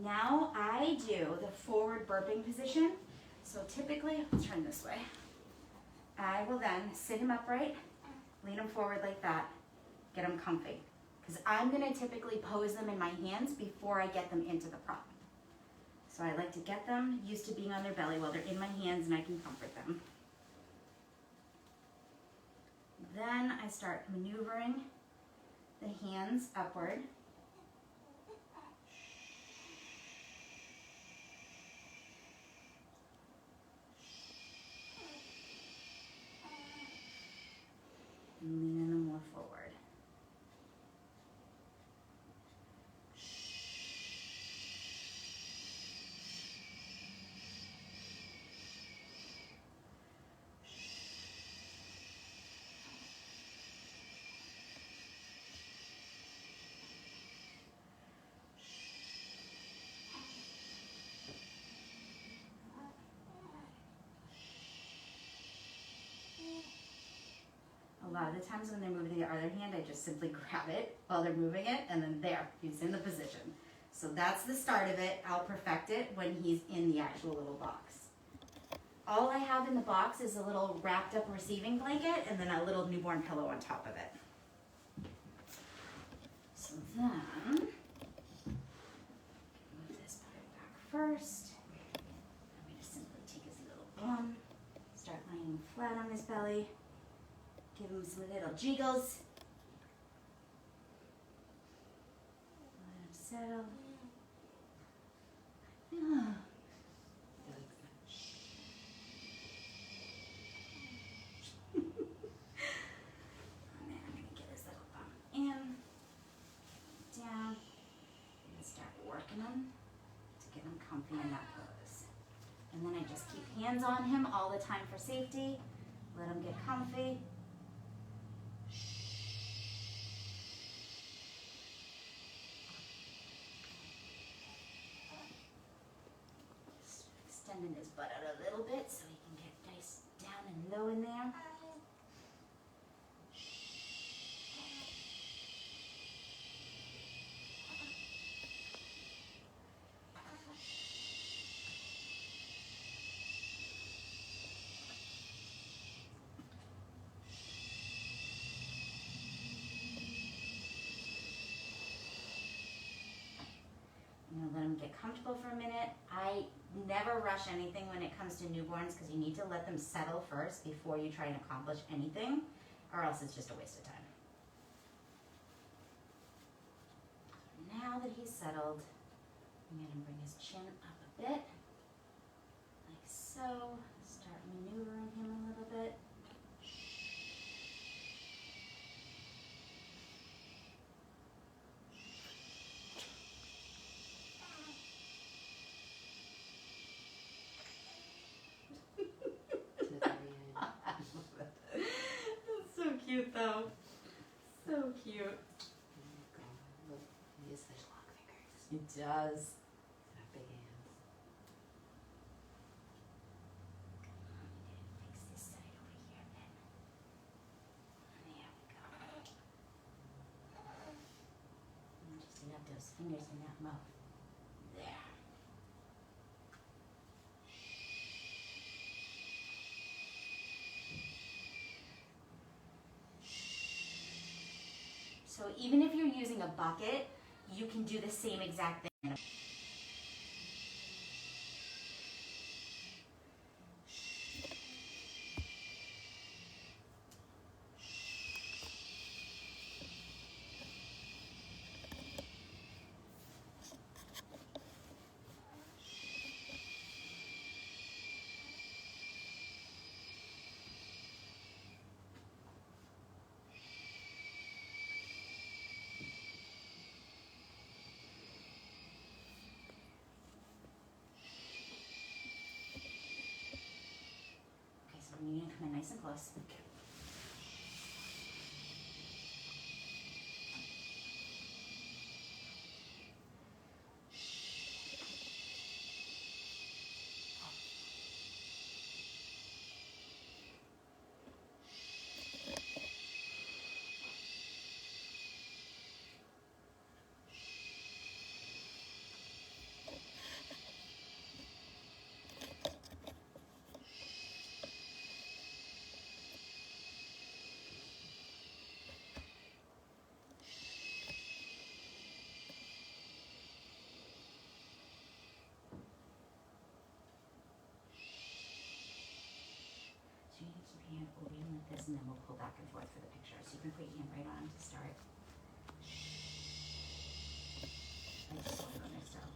[SPEAKER 1] Now I do the forward burping position. So typically, I'll turn this way. I will then sit him upright, lean him forward like that, get him comfy. Because I'm gonna typically pose them in my hands before I get them into the prop. So I like to get them used to being on their belly while they're in my hands and I can comfort them. Then I start maneuvering the hands upward. And leaning them more forward. A lot of the times when they're moving the other hand, I just simply grab it while they're moving it, and then there, he's in the position. So that's the start of it. I'll perfect it when he's in the actual little box. All I have in the box is a little wrapped up receiving blanket and then a little newborn pillow on top of it. So then, move this part back first. I'm going to simply take his little bum, start laying him flat on his belly. Give him some little jiggles. Let him settle. Oh. And then I'm going to get his little bum in, down, and start working him to get him comfy in that pose. And then I just keep hands on him all the time for safety. Let him get comfy. Extending his butt out a little bit so he can get nice down and low in there. I'm gonna let him get comfortable for a minute. I never rush anything when it comes to newborns because you need to let them settle first before you try and accomplish anything, or else it's just a waste of time. Now that he's settled, I'm gonna bring his chin up a bit, like so. Start maneuvering him a little bit.
[SPEAKER 2] does. Got big hands.
[SPEAKER 1] Fix this side over here then. There we go. Just enough those fingers in that mouth. There. So even if you're using a bucket, you can do the same exact thing. You need to come in nice and close. So you need to keep your hand over you like this, and then we'll pull back and forth for the picture. So you can put your hand right on to start. I just want to go next up.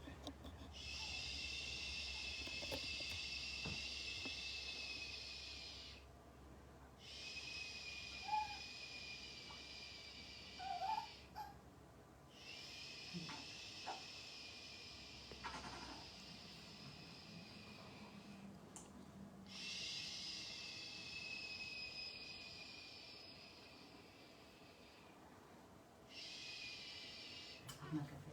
[SPEAKER 1] I'm not gonna